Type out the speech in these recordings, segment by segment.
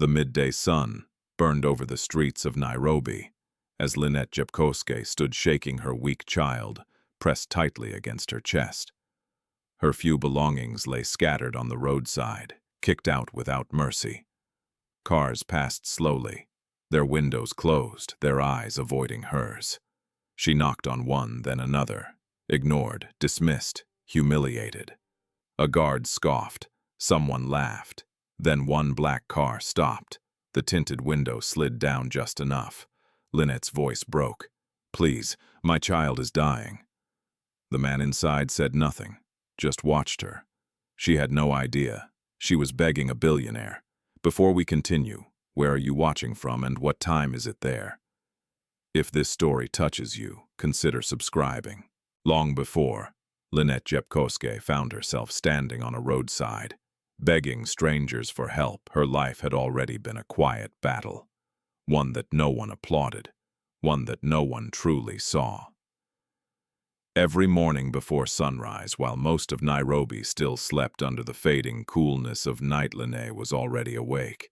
The midday sun burned over the streets of Nairobi as Linet Jepkosgei stood shaking her weak child, pressed tightly against her chest. Her few belongings lay scattered on the roadside, kicked out without mercy. Cars passed slowly, their windows closed, their eyes avoiding hers. She knocked on one, then another, ignored, dismissed, humiliated. A guard scoffed, someone laughed, then one black car stopped. The tinted window slid down just enough. Linet's voice broke. "Please, my child is dying." The man inside said nothing, just watched her. She had no idea. She was begging a billionaire. "Before we continue, where are you watching from and what time is it there?" If this story touches you, consider subscribing. Long before, Linet Jepkosgei found herself standing on a roadside, begging strangers for help. Her life had already been a quiet battle, one that no one applauded, one that no one truly saw. Every morning before sunrise, while most of Nairobi still slept under the fading coolness of night, Linet was already awake.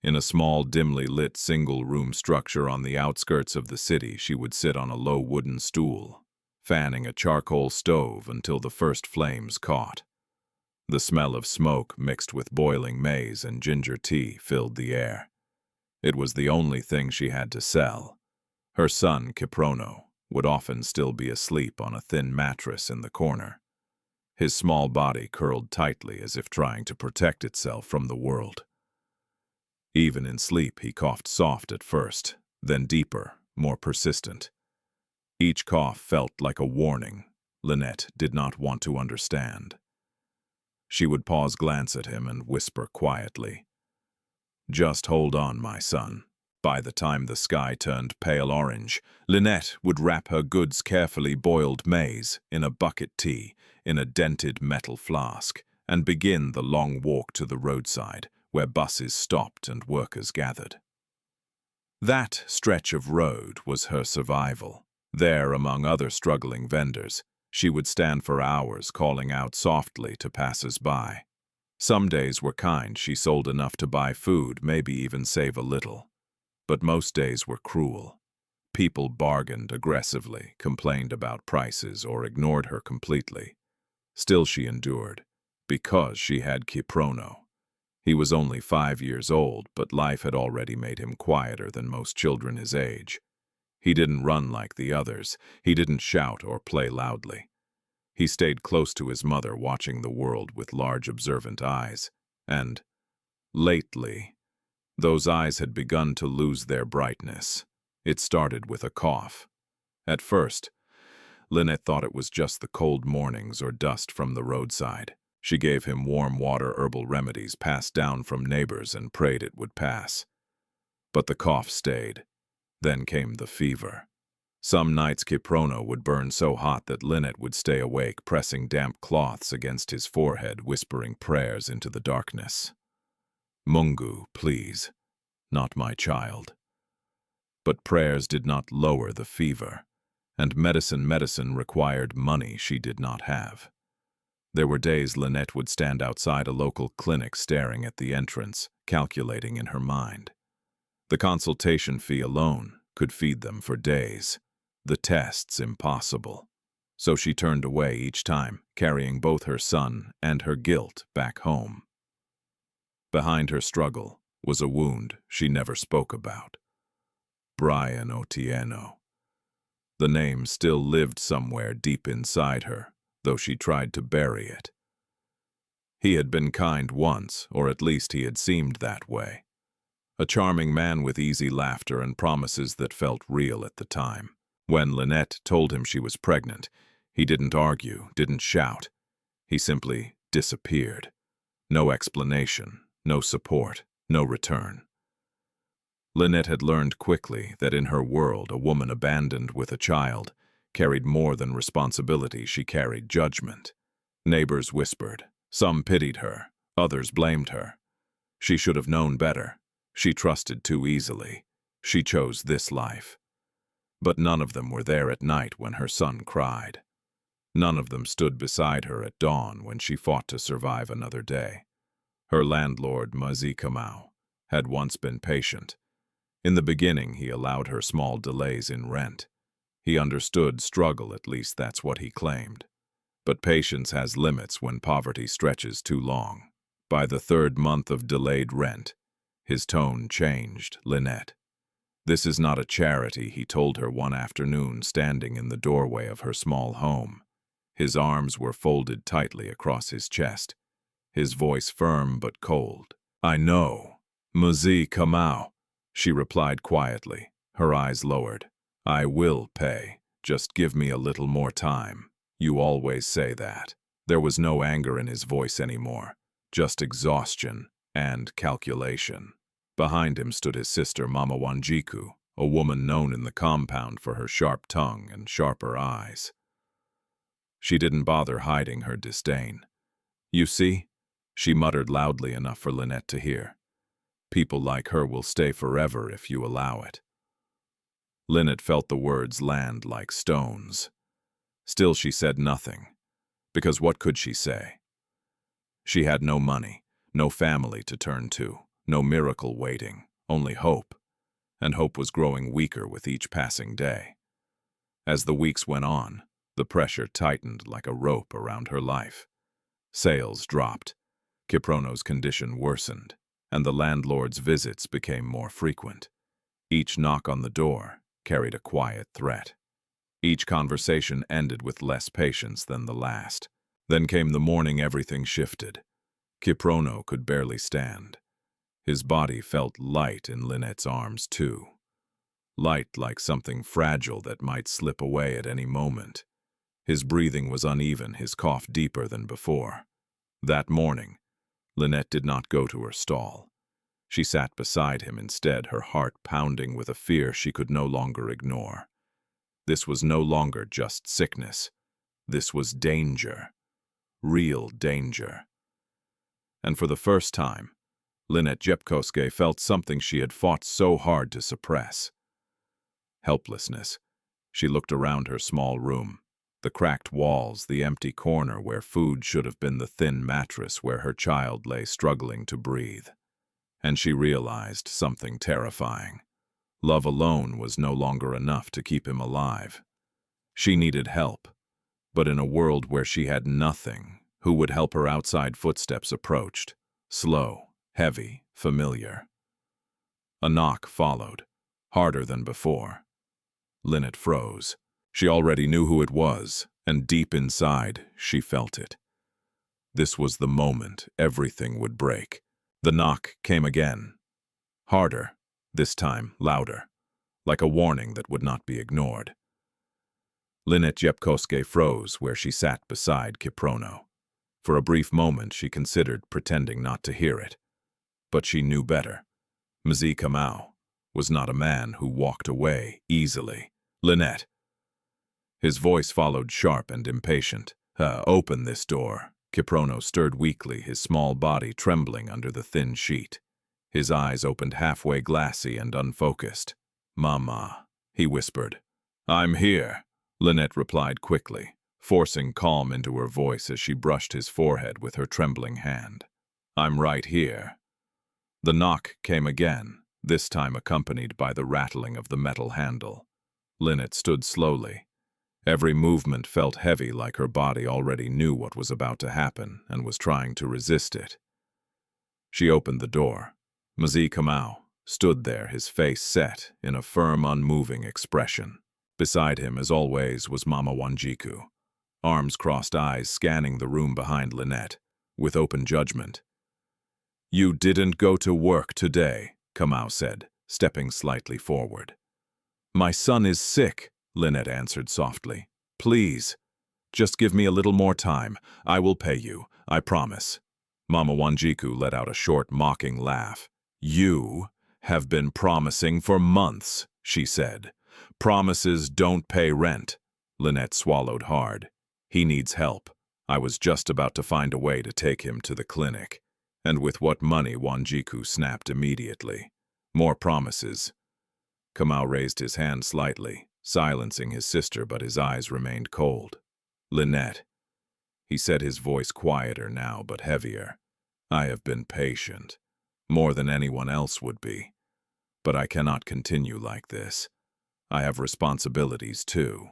In a small, dimly lit single-room structure on the outskirts of the city, she would sit on a low wooden stool, fanning a charcoal stove until the first flames caught. The smell of smoke mixed with boiling maize and ginger tea filled the air. It was the only thing she had to sell. Her son, Kiprono, would often still be asleep on a thin mattress in the corner. His small body curled tightly as if trying to protect itself from the world. Even in sleep, he coughed soft at first, then deeper, more persistent. Each cough felt like a warning. Linet did not want to understand. She would pause, glance at him, and whisper quietly, "Just hold on, my son." By the time the sky turned pale orange, Linet would wrap her goods, carefully boiled maize, in a bucket tea, in a dented metal flask, and begin the long walk to the roadside, where buses stopped and workers gathered. That stretch of road was her survival. There, among other struggling vendors, she would stand for hours, calling out softly to passers-by. Some days were kind. She sold enough to buy food, maybe even save a little. But most days were cruel. People bargained aggressively, complained about prices, or ignored her completely. Still she endured, because she had Kiprono. He was only 5 years old, but life had already made him quieter than most children his age. He didn't run like the others. He didn't shout or play loudly. He stayed close to his mother, watching the world with large, observant eyes. And, lately, those eyes had begun to lose their brightness. It started with a cough. At first, Linet thought it was just the cold mornings or dust from the roadside. She gave him warm water, herbal remedies passed down from neighbors, and prayed it would pass. But the cough stayed. Then came the fever. Some nights Kiprono would burn so hot that Linet would stay awake, pressing damp cloths against his forehead, whispering prayers into the darkness. "Mungu, please, not my child." But prayers did not lower the fever, and medicine required money she did not have. There were days Linet would stand outside a local clinic, staring at the entrance, calculating in her mind. The consultation fee alone could feed them for days. The tests impossible. So she turned away each time, carrying both her son and her guilt back home. Behind her struggle was a wound she never spoke about. Brian Otieno. The name still lived somewhere deep inside her, though she tried to bury it. He had been kind once, or at least he had seemed that way. A charming man with easy laughter and promises that felt real at the time. When Linet told him she was pregnant, he didn't argue, didn't shout. He simply disappeared. No explanation, no support, no return. Linet had learned quickly that in her world, a woman abandoned with a child carried more than responsibility. She carried judgment. Neighbors whispered. Some pitied her. Others blamed her. She should have known better. She trusted too easily. She chose this life. But none of them were there at night when her son cried. None of them stood beside her at dawn when she fought to survive another day. Her landlord, Mazi Kamau, had once been patient. In the beginning, he allowed her small delays in rent. He understood struggle, at least that's what he claimed. But patience has limits when poverty stretches too long. By the third month of delayed rent, his tone changed. Linet, this is not a charity, he told her one afternoon, standing in the doorway of her small home. His arms were folded tightly across his chest, his voice firm but cold. I know. Muzi Kamau, she replied quietly, her eyes lowered. I will pay. Just give me a little more time. You always say that. There was no anger in his voice anymore, just exhaustion and calculation. Behind him stood his sister Mama Wanjiku, a woman known in the compound for her sharp tongue and sharper eyes. She didn't bother hiding her disdain. You see, she muttered loudly enough for Linet to hear. People like her will stay forever if you allow it. Linet felt the words land like stones. Still she said nothing, because what could she say? She had no money, no family to turn to, no miracle waiting, only hope, and hope was growing weaker with each passing day. As the weeks went on, the pressure tightened like a rope around her life. Sales dropped, Kiprono's condition worsened, and the landlord's visits became more frequent. Each knock on the door carried a quiet threat. Each conversation ended with less patience than the last. Then came the morning everything shifted. Kiprono could barely stand. His body felt light in Linet's arms too. Light like something fragile that might slip away at any moment. His breathing was uneven, his cough deeper than before. That morning, Linet did not go to her stall. She sat beside him instead, her heart pounding with a fear she could no longer ignore. This was no longer just sickness. This was danger. Real danger. And for the first time, Linet Jepkosgei felt something she had fought so hard to suppress. Helplessness. She looked around her small room. The cracked walls, the empty corner where food should have been, the thin mattress where her child lay struggling to breathe. And she realized something terrifying. Love alone was no longer enough to keep him alive. She needed help, but in a world where she had nothing, who would help her? Outside footsteps approached, slow, heavy, familiar. A knock followed, harder than before. Linet froze. She already knew who it was, and deep inside, she felt it. This was the moment everything would break. The knock came again. Harder, this time louder, like a warning that would not be ignored. Linet Jepkosgei froze where she sat beside Kiprono. For a brief moment she considered pretending not to hear it. But she knew better. Muzi Kamau was not a man who walked away easily. Linet. His voice followed, sharp and impatient. Open this door. Kiprono stirred weakly, his small body trembling under the thin sheet. His eyes opened halfway, glassy and unfocused. Mama, he whispered. I'm here, Linet replied quickly, forcing calm into her voice as she brushed his forehead with her trembling hand. I'm right here. The knock came again, this time accompanied by the rattling of the metal handle. Linet stood slowly. Every movement felt heavy, like her body already knew what was about to happen and was trying to resist it. She opened the door. Muzi Kamau stood there, his face set in a firm, unmoving expression. Beside him, as always, was Mama Wanjiku, arms crossed, eyes scanning the room behind Linet, with open judgment. You didn't go to work today, Kamau said, stepping slightly forward. My son is sick, Linet answered softly. Please, just give me a little more time. I will pay you, I promise. Mama Wanjiku let out a short, mocking laugh. You have been promising for months, she said. Promises don't pay rent. Linet swallowed hard. He needs help. I was just about to find a way to take him to the clinic. And with what money? Wanjiku snapped immediately. More promises. Kamau raised his hand slightly, silencing his sister, but his eyes remained cold. Linet, he said, his voice quieter now but heavier. I have been patient. more than anyone else would be. But I cannot continue like this. I have responsibilities too.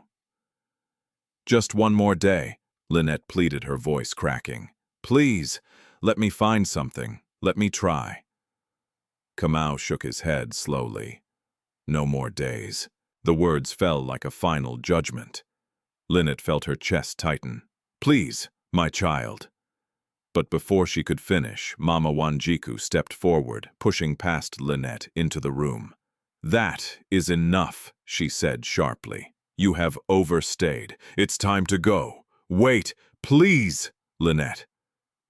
Just one more day, Linet pleaded, her voice cracking. Please, let me find something. Let me try. Kamau shook his head slowly. No more days. The words fell like a final judgment. Linet felt her chest tighten. Please, my child. But before she could finish, Mama Wanjiku stepped forward, pushing past Linet into the room. That is enough, she said sharply. You have overstayed. It's time to go. Wait, please! Linet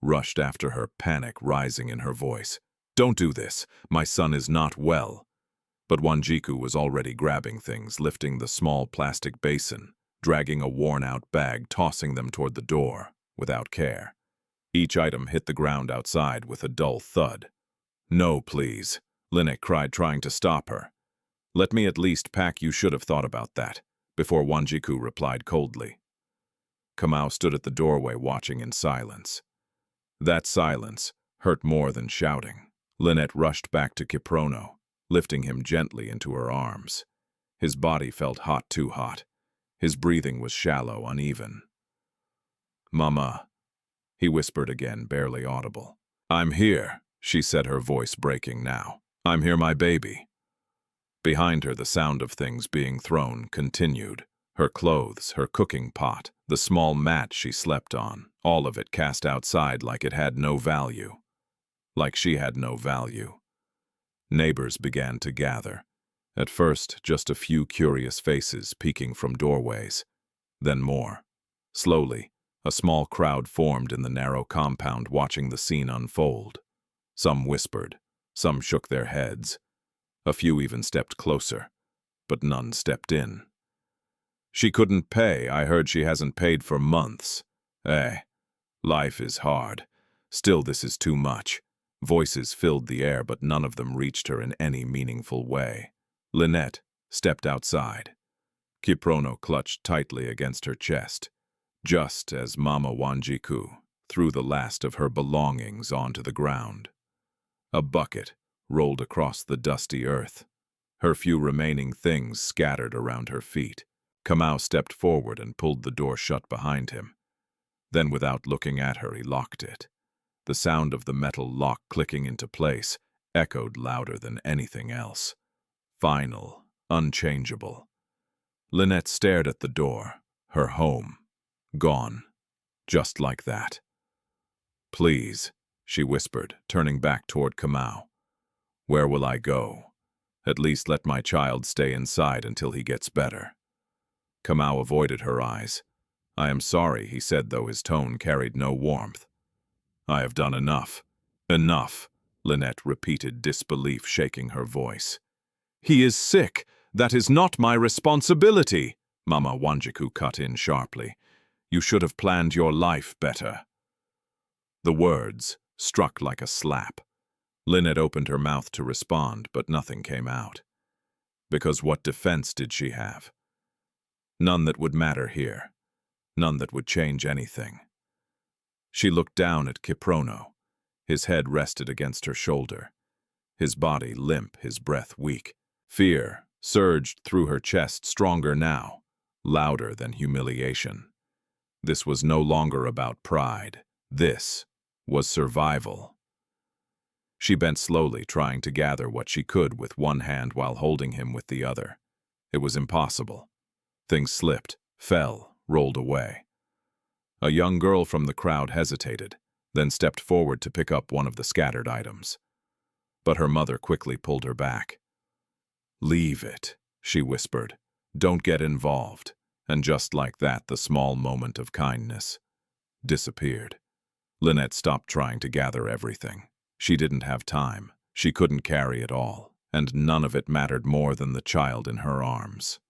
rushed after her, panic rising in her voice. Don't do this. My son is not well. But Wanjiku was already grabbing things, lifting the small plastic basin, dragging a worn-out bag, tossing them toward the door, without care. Each item hit the ground outside with a dull thud. No, please, Linet cried, trying to stop her. Let me at least pack. You should have thought about that, before Wanjiku replied coldly. Kamau stood at the doorway, watching in silence. That silence hurt more than shouting. Linet rushed back to Kiprono, lifting him gently into her arms. His body felt hot, too hot. His breathing was shallow, uneven. Mama, he whispered again, barely audible. I'm here, she said, her voice breaking now. I'm here, my baby. Behind her, the sound of things being thrown continued. Her clothes, her cooking pot, the small mat she slept on, all of it cast outside like it had no value. Like she had no value. Neighbors began to gather. At first, just a few curious faces peeking from doorways. Then more. Slowly, a small crowd formed in the narrow compound, watching the scene unfold. Some whispered, some shook their heads. A few even stepped closer, but none stepped in. She couldn't pay. I heard she hasn't paid for months. Life is hard. Still, this is too much. Voices filled the air, but none of them reached her in any meaningful way. Linet stepped outside. Kiprono clutched tightly against her chest, just as Mama Wanjiku threw the last of her belongings onto the ground. A bucket rolled across the dusty earth, her few remaining things scattered around her feet. Kamau stepped forward and pulled the door shut behind him. Then, without looking at her, he locked it. The sound of the metal lock clicking into place echoed louder than anything else. Final, unchangeable. Linet stared at the door, her home, gone, just like that. Please, she whispered, turning back toward Kamau. Where will I go? At least let my child stay inside until he gets better. Kamau avoided her eyes. I am sorry, he said, though his tone carried no warmth. I have done enough. Enough, Linet repeated, disbelief shaking her voice. He is sick. That is not my responsibility, Mama Wanjiku cut in sharply. You should have planned your life better. The words struck like a slap. Linet opened her mouth to respond, but nothing came out. Because what defense did she have? None that would matter here. None that would change anything. She looked down at Kiprono. His head rested against her shoulder. His body limp, his breath weak. Fear surged through her chest, stronger now, louder than humiliation. This was no longer about pride. This was survival. She bent slowly, trying to gather what she could with one hand while holding him with the other. It was impossible. Things slipped, fell, rolled away. A young girl from the crowd hesitated, then stepped forward to pick up one of the scattered items. But her mother quickly pulled her back. Leave it, she whispered. Don't get involved. And just like that, the small moment of kindness disappeared. Linet stopped trying to gather everything. She didn't have time. She couldn't carry it all, and none of it mattered more than the child in her arms.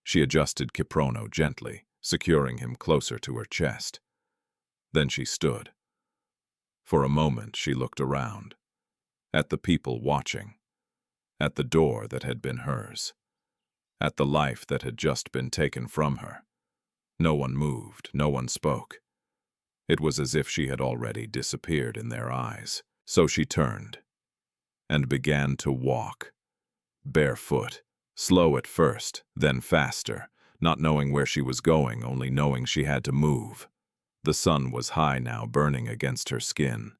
She adjusted Kiprono gently, securing him closer to her chest. Then she stood. For a moment she looked around, at the people watching, at the door that had been hers, at the life that had just been taken from her. No one moved, no one spoke. It was as if she had already disappeared in their eyes. So she turned, and began to walk. Barefoot, slow at first, then faster, not knowing where she was going, only knowing she had to move. The sun was high now, burning against her skin.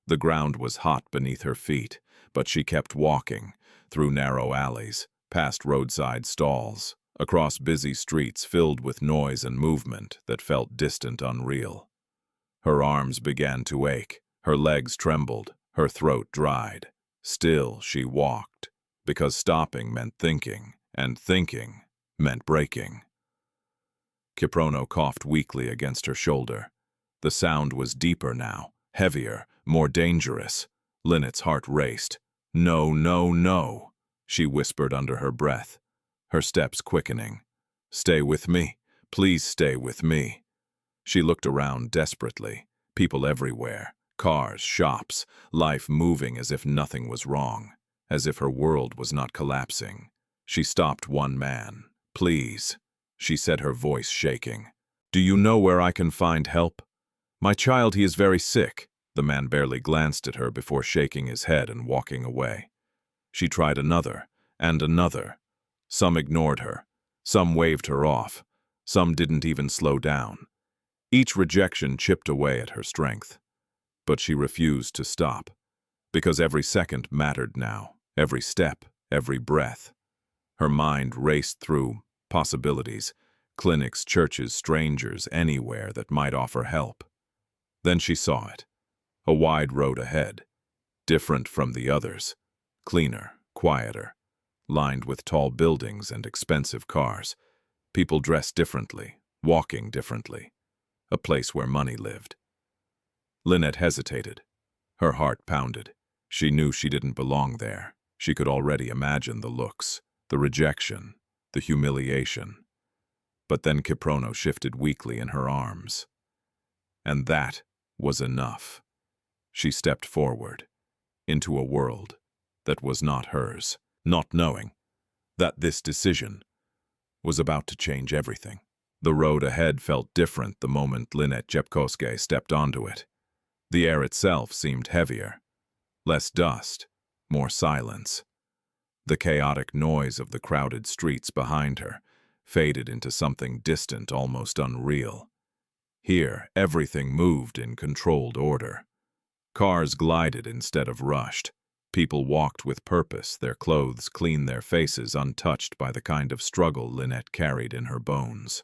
The ground was hot beneath her feet, but she kept walking, through narrow alleys, past roadside stalls, across busy streets filled with noise and movement that felt distant, unreal. Her arms began to ache, her legs trembled, her throat dried. Still she walked, because stopping meant thinking, and thinking meant breaking. Kiprono coughed weakly against her shoulder. The sound was deeper now, heavier, more dangerous. Linet's heart raced. "No, no, no," she whispered under her breath, her steps quickening. "Stay with me. Please stay with me." She looked around desperately. People everywhere. Cars, shops, life moving as if nothing was wrong, as if her world was not collapsing. She stopped one man. "Please," she said, her voice shaking. "Do you know where I can find help? My child, he is very sick." The man barely glanced at her before shaking his head and walking away. She tried another, and another. Some ignored her. Some waved her off. Some didn't even slow down. Each rejection chipped away at her strength. But she refused to stop, because every second mattered now, every step, every breath. Her mind raced through possibilities, clinics, churches, strangers, anywhere that might offer help. Then she saw it. A wide road ahead, different from the others, cleaner, quieter, lined with tall buildings and expensive cars, people dressed differently, walking differently, a place where money lived. Linet hesitated. Her heart pounded. She knew she didn't belong there. She could already imagine the looks, the rejection, the humiliation. But then Kiprono shifted weakly in her arms. And that was enough. She stepped forward, into a world that was not hers, not knowing that this decision was about to change everything. The road ahead felt different the moment Linet Jepkosgei stepped onto it. The air itself seemed heavier, less dust, more silence. The chaotic noise of the crowded streets behind her faded into something distant, almost unreal. Here, everything moved in controlled order. Cars glided instead of rushed. People walked with purpose, their clothes clean, their faces untouched by the kind of struggle Linet carried in her bones.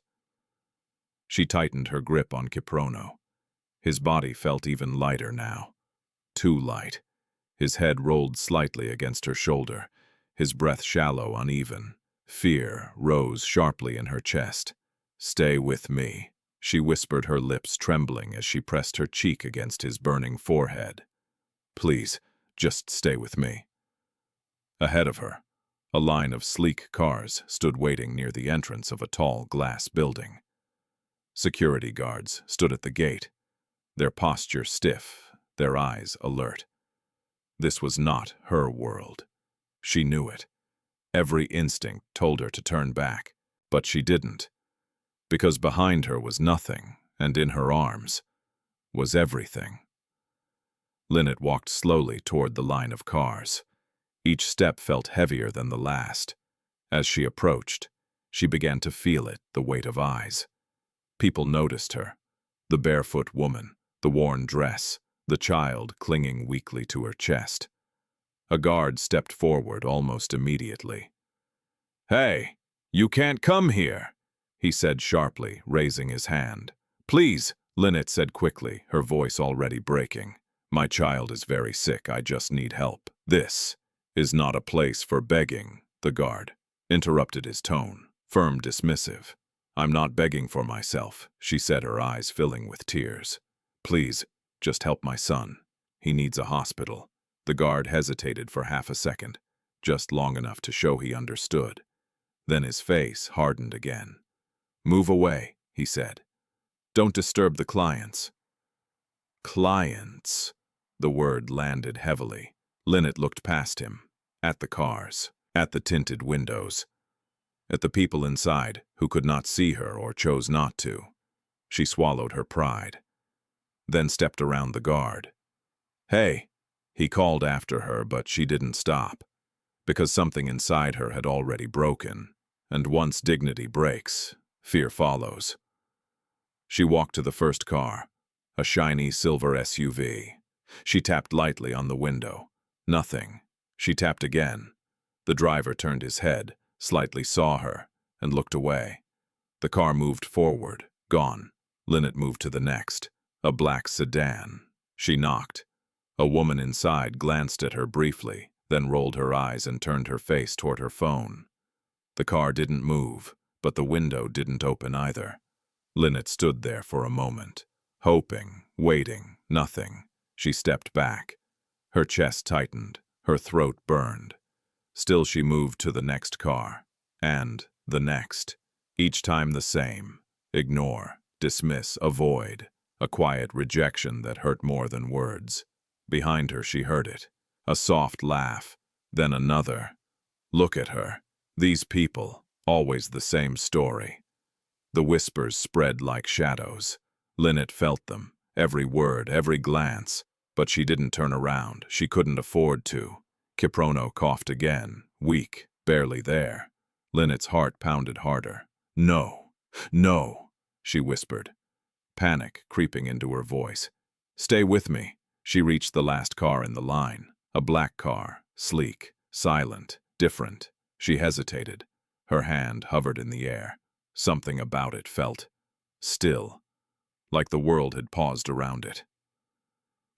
She tightened her grip on Kiprono. His body felt even lighter now. Too light. His head rolled slightly against her shoulder, his breath shallow, uneven. Fear rose sharply in her chest. "Stay with me," she whispered, her lips trembling as she pressed her cheek against his burning forehead. "Please, just stay with me." Ahead of her, a line of sleek cars stood waiting near the entrance of a tall glass building. Security guards stood at the gate, their posture stiff, their eyes alert. This was not her world. She knew it. Every instinct told her to turn back, but she didn't, because behind her was nothing, and in her arms was everything. Linet walked slowly toward the line of cars. Each step felt heavier than the last. As she approached, she began to feel it, the weight of eyes. People noticed her, the barefoot woman, the worn dress, the child clinging weakly to her chest. A guard stepped forward almost immediately. "Hey, you can't come here," he said sharply, raising his hand. "Please," Linet said quickly, her voice already breaking. "My child is very sick, I just need help." "This is not a place for begging," the guard interrupted, his tone firm, dismissive. "I'm not begging for myself," she said, her eyes filling with tears. "Please, just help my son. He needs a hospital." The guard hesitated for half a second, just long enough to show he understood. Then his face hardened again. "Move away," he said. "Don't disturb the clients." Clients. The word landed heavily. Linet looked past him, at the cars, at the tinted windows, at the people inside who could not see her or chose not to. She swallowed her pride, then stepped around the guard. "Hey, He called after her, but she didn't stop, because something inside her had already broken, and once dignity breaks, fear follows. She walked to the first car, a shiny silver SUV. She tapped lightly on the window. Nothing. She tapped again. The driver turned his head, slightly saw her, and looked away. The car moved forward, gone. Linet moved to the next, a black sedan. She knocked. A woman inside glanced at her briefly, then rolled her eyes and turned her face toward her phone. The car didn't move, but the window didn't open either. Linet stood there for a moment, hoping, waiting, nothing. She stepped back. Her chest tightened, her throat burned. Still she moved to the next car, and the next. Each time the same. Ignore, dismiss, avoid. A quiet rejection that hurt more than words. Behind her she heard it. A soft laugh, then another. Look at her. These people, always the same story. The whispers spread like shadows. Linet felt them, every word, every glance. But she didn't turn around. She couldn't afford to. Kiprono coughed again, weak, barely there. Linet's heart pounded harder. No, no, she whispered, panic creeping into her voice. Stay with me. She reached the last car in the line. A black car, sleek, silent, different. She hesitated. Her hand hovered in the air. Something about it felt still, like the world had paused around it.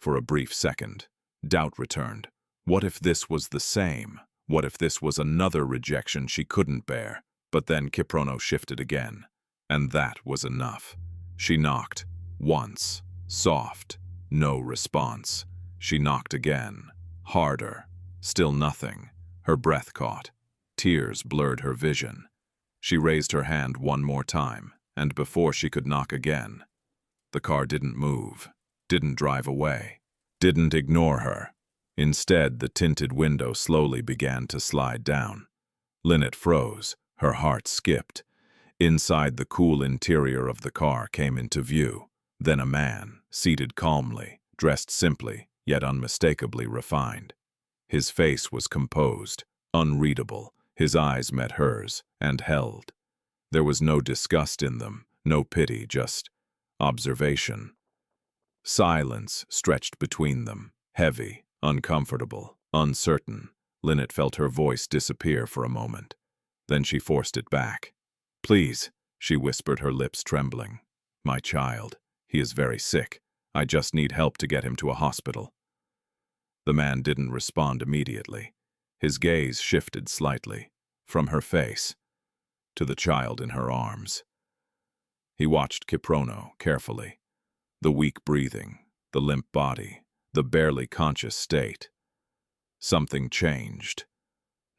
For a brief second, doubt returned. What if this was the same? What if this was another rejection she couldn't bear? But then Kiprono shifted again, and that was enough. She knocked, once, soft, no response. She knocked again, harder, still nothing. Her breath caught. Tears blurred her vision. She raised her hand one more time, and before she could knock again, the car didn't move, didn't drive away, didn't ignore her. Instead, the tinted window slowly began to slide down. Linet froze, her heart skipped. Inside, the cool interior of the car came into view. Then a man, seated calmly, dressed simply, yet unmistakably refined. His face was composed, unreadable. His eyes met hers, and held. There was no disgust in them, no pity, just observation. Silence stretched between them, heavy, uncomfortable, uncertain. Linet felt her voice disappear for a moment. Then she forced it back. Please, she whispered, her lips trembling. My child. He is very sick. I just need help to get him to a hospital. The man didn't respond immediately. His gaze shifted slightly, from her face to the child in her arms. He watched Kiprono carefully. The weak breathing, the limp body, the barely conscious state. Something changed.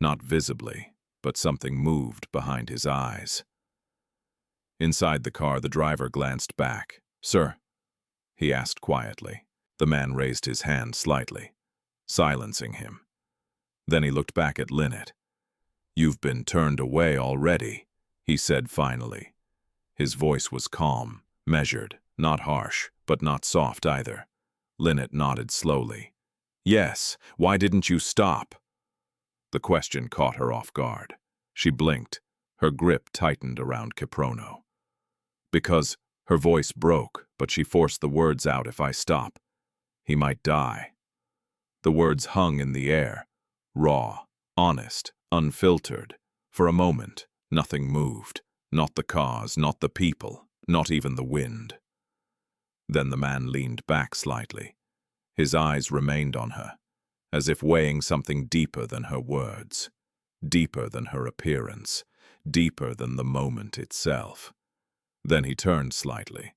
Not visibly, but something moved behind his eyes. Inside the car, the driver glanced back. Sir, he asked quietly. The man raised his hand slightly, silencing him. Then he looked back at Linet. You've been turned away already, he said finally. His voice was calm, measured, not harsh, but not soft either. Linet nodded slowly. Yes, why didn't you stop? The question caught her off guard. She blinked, her grip tightened around Kiprono. Because her voice broke, but she forced the words out. If I stop, he might die. The words hung in the air, raw, honest, unfiltered. For a moment, nothing moved. Not the cars, not the people, not even the wind. Then the man leaned back slightly. His eyes remained on her, as if weighing something deeper than her words, deeper than her appearance, deeper than the moment itself. Then he turned slightly.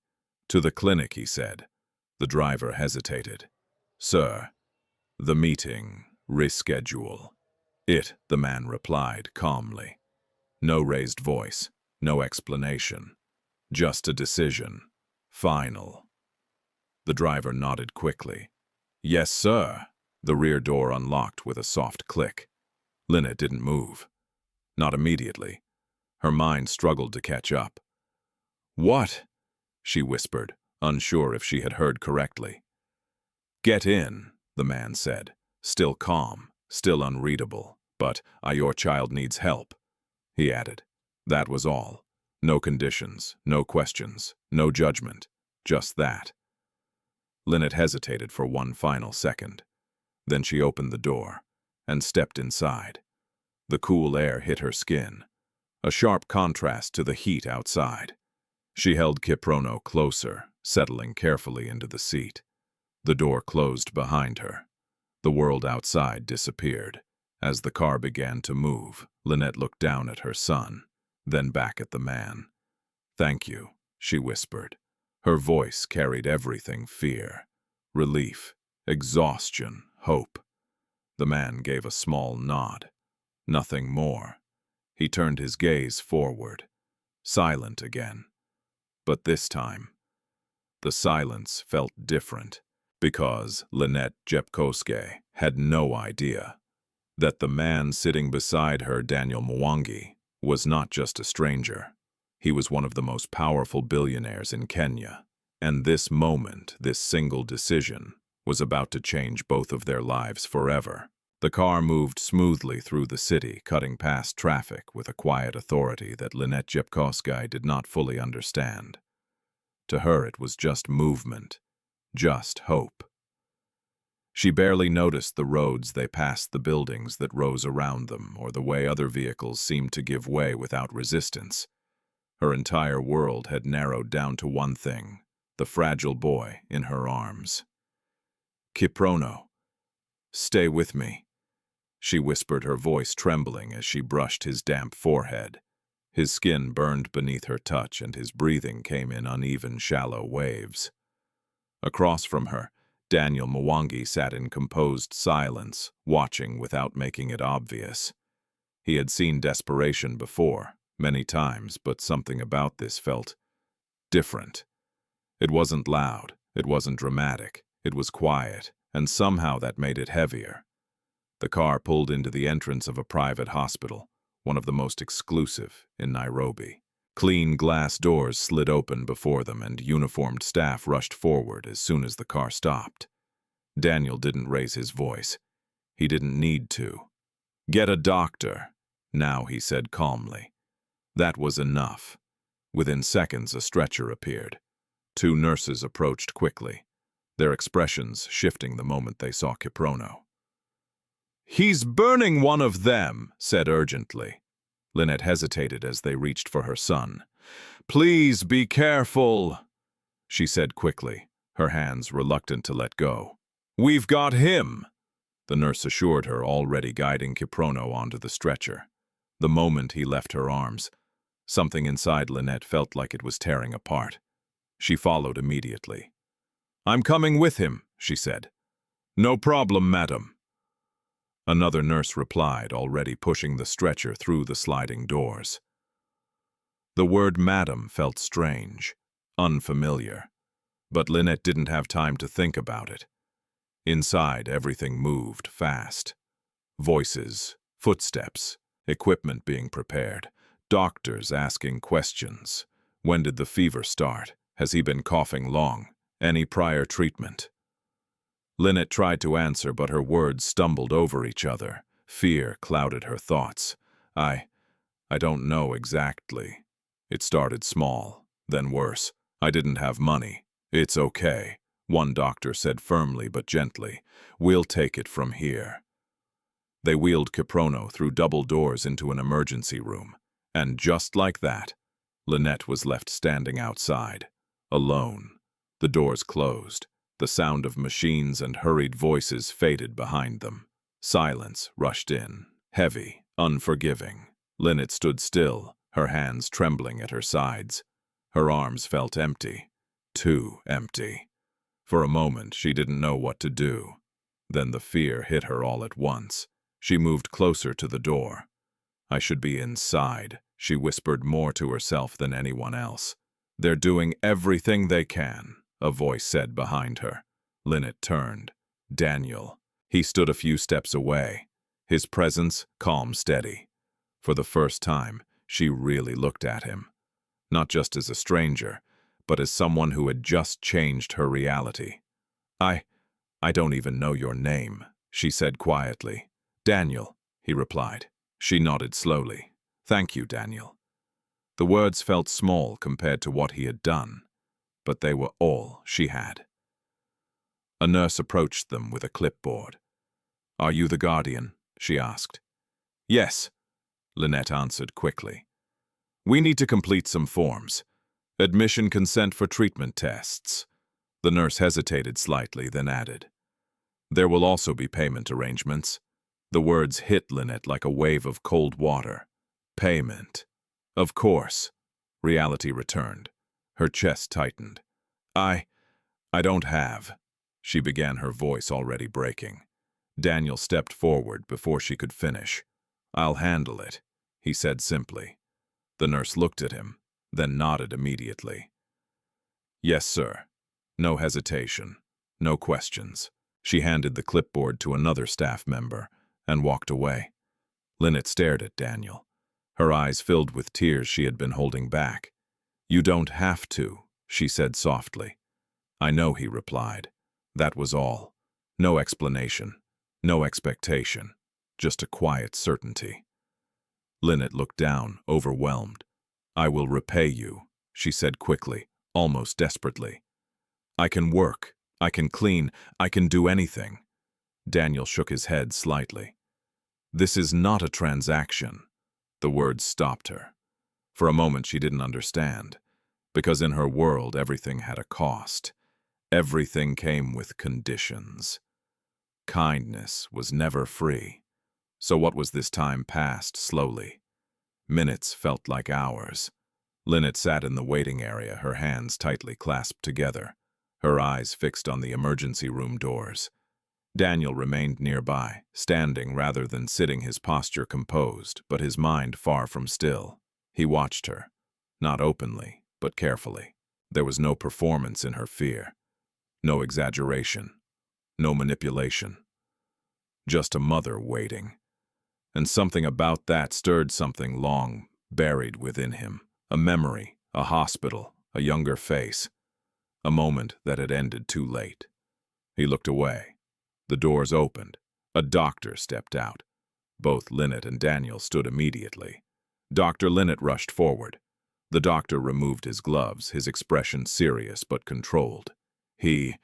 To the clinic, he said. The driver hesitated. Sir, the meeting, reschedule. The man replied calmly. No raised voice, no explanation. Just a decision. Final. The driver nodded quickly. Yes, sir. The rear door unlocked with a soft click. Linet didn't move. Not immediately. Her mind struggled to catch up. What? She whispered, unsure if she had heard correctly. Get in, the man said, still calm, still unreadable. But, your child needs help, he added. That was all. No conditions, no questions, no judgment, just that. Linet hesitated for one final second. Then she opened the door and stepped inside. The cool air hit her skin, a sharp contrast to the heat outside. She held Kiprono closer, settling carefully into the seat. The door closed behind her. The world outside disappeared. As the car began to move, Linet looked down at her son, then back at the man. "Thank you," she whispered. Her voice carried everything: fear, relief, exhaustion, hope. The man gave a small nod. Nothing more. He turned his gaze forward, silent again. But this time, the silence felt different, because Linet Jepkosgei had no idea that the man sitting beside her, Daniel Mwangi, was not just a stranger. He was one of the most powerful billionaires in Kenya, and this moment, this single decision, was about to change both of their lives forever. The car moved smoothly through the city, cutting past traffic with a quiet authority that Linet Jepkosgei did not fully understand. To her, it was just movement, just hope. She barely noticed the roads they passed, the buildings that rose around them, or the way other vehicles seemed to give way without resistance. Her entire world had narrowed down to one thing: the fragile boy in her arms. "Kiprono, stay with me," she whispered, her voice trembling as she brushed his damp forehead. His skin burned beneath her touch, and his breathing came in uneven, shallow waves. Across from her, Daniel Mwangi sat in composed silence, watching without making it obvious. He had seen desperation before, many times, but something about this felt different. It wasn't loud, it wasn't dramatic, it was quiet, and somehow that made it heavier. The car pulled into the entrance of a private hospital, one of the most exclusive in Nairobi. Clean glass doors slid open before them, and uniformed staff rushed forward as soon as the car stopped. Daniel didn't raise his voice. He didn't need to. "Get a doctor," now he said calmly. That was enough. Within seconds, a stretcher appeared. Two nurses approached quickly, their expressions shifting the moment they saw Kiprono. "He's burning one of them," said urgently. Linet hesitated as they reached for her son. "Please be careful," she said quickly, her hands reluctant to let go. "We've got him," the nurse assured her, already guiding Kiprono onto the stretcher. The moment he left her arms, something inside Linet felt like it was tearing apart. She followed immediately. "I'm coming with him," she said. "No problem, madam." Another nurse replied, already pushing the stretcher through the sliding doors. The word madam felt strange, unfamiliar, but Linet didn't have time to think about it. Inside, everything moved fast. Voices, footsteps, equipment being prepared, doctors asking questions. When did the fever start? Has he been coughing long? Any prior treatment? Linet tried to answer, but her words stumbled over each other. Fear clouded her thoughts. I don't know exactly. It started small, then worse. I didn't have money. It's okay, one doctor said firmly but gently. We'll take it from here. They wheeled Kiprono through double doors into an emergency room, and just like that, Linet was left standing outside, alone. The doors closed. The sound of machines and hurried voices faded behind them. Silence rushed in, heavy, unforgiving. Linet stood still, her hands trembling at her sides. Her arms felt empty, too empty. For a moment, she didn't know what to do. Then the fear hit her all at once. She moved closer to the door. "I should be inside," she whispered, more to herself than anyone else. "They're doing everything they can," a voice said behind her. Linet turned. Daniel. He stood a few steps away, his presence calm, steady. For the first time, she really looked at him. Not just as a stranger, but as someone who had just changed her reality. I don't even know your name, she said quietly. Daniel, he replied. She nodded slowly. Thank you, Daniel. The words felt small compared to what he had done, but they were all she had. A nurse approached them with a clipboard. Are you the guardian? She asked. Yes, Linet answered quickly. We need to complete some forms. Admission consent for treatment tests. The nurse hesitated slightly, then added. There will also be payment arrangements. The words hit Linet like a wave of cold water. Payment. Of course. Reality returned. Her chest tightened. I don't have. She began, her voice already breaking. Daniel stepped forward before she could finish. I'll handle it, he said simply. The nurse looked at him, then nodded immediately. Yes, sir. No hesitation. No questions. She handed the clipboard to another staff member and walked away. Linet stared at Daniel. Her eyes filled with tears she had been holding back. You don't have to, she said softly. I know, he replied. That was all. No explanation. No expectation. Just a quiet certainty. Linet looked down, overwhelmed. I will repay you, she said quickly, almost desperately. I can work. I can clean. I can do anything. Daniel shook his head slightly. This is not a transaction. The words stopped her. For a moment she didn't understand, because in her world everything had a cost. Everything came with conditions. Kindness was never free. So what was this time passed slowly? Minutes felt like hours. Linet sat in the waiting area, her hands tightly clasped together, her eyes fixed on the emergency room doors. Daniel remained nearby, standing rather than sitting, his posture composed, but his mind far from still. He watched her, not openly, but carefully. There was no performance in her fear, no exaggeration, no manipulation. Just a mother waiting. And something about that stirred something long buried within him. A memory, a hospital, a younger face. A moment that had ended too late. He looked away. The doors opened. A doctor stepped out. Both Linet and Daniel stood immediately. Dr. Linet rushed forward. The doctor removed his gloves, his expression serious but controlled. He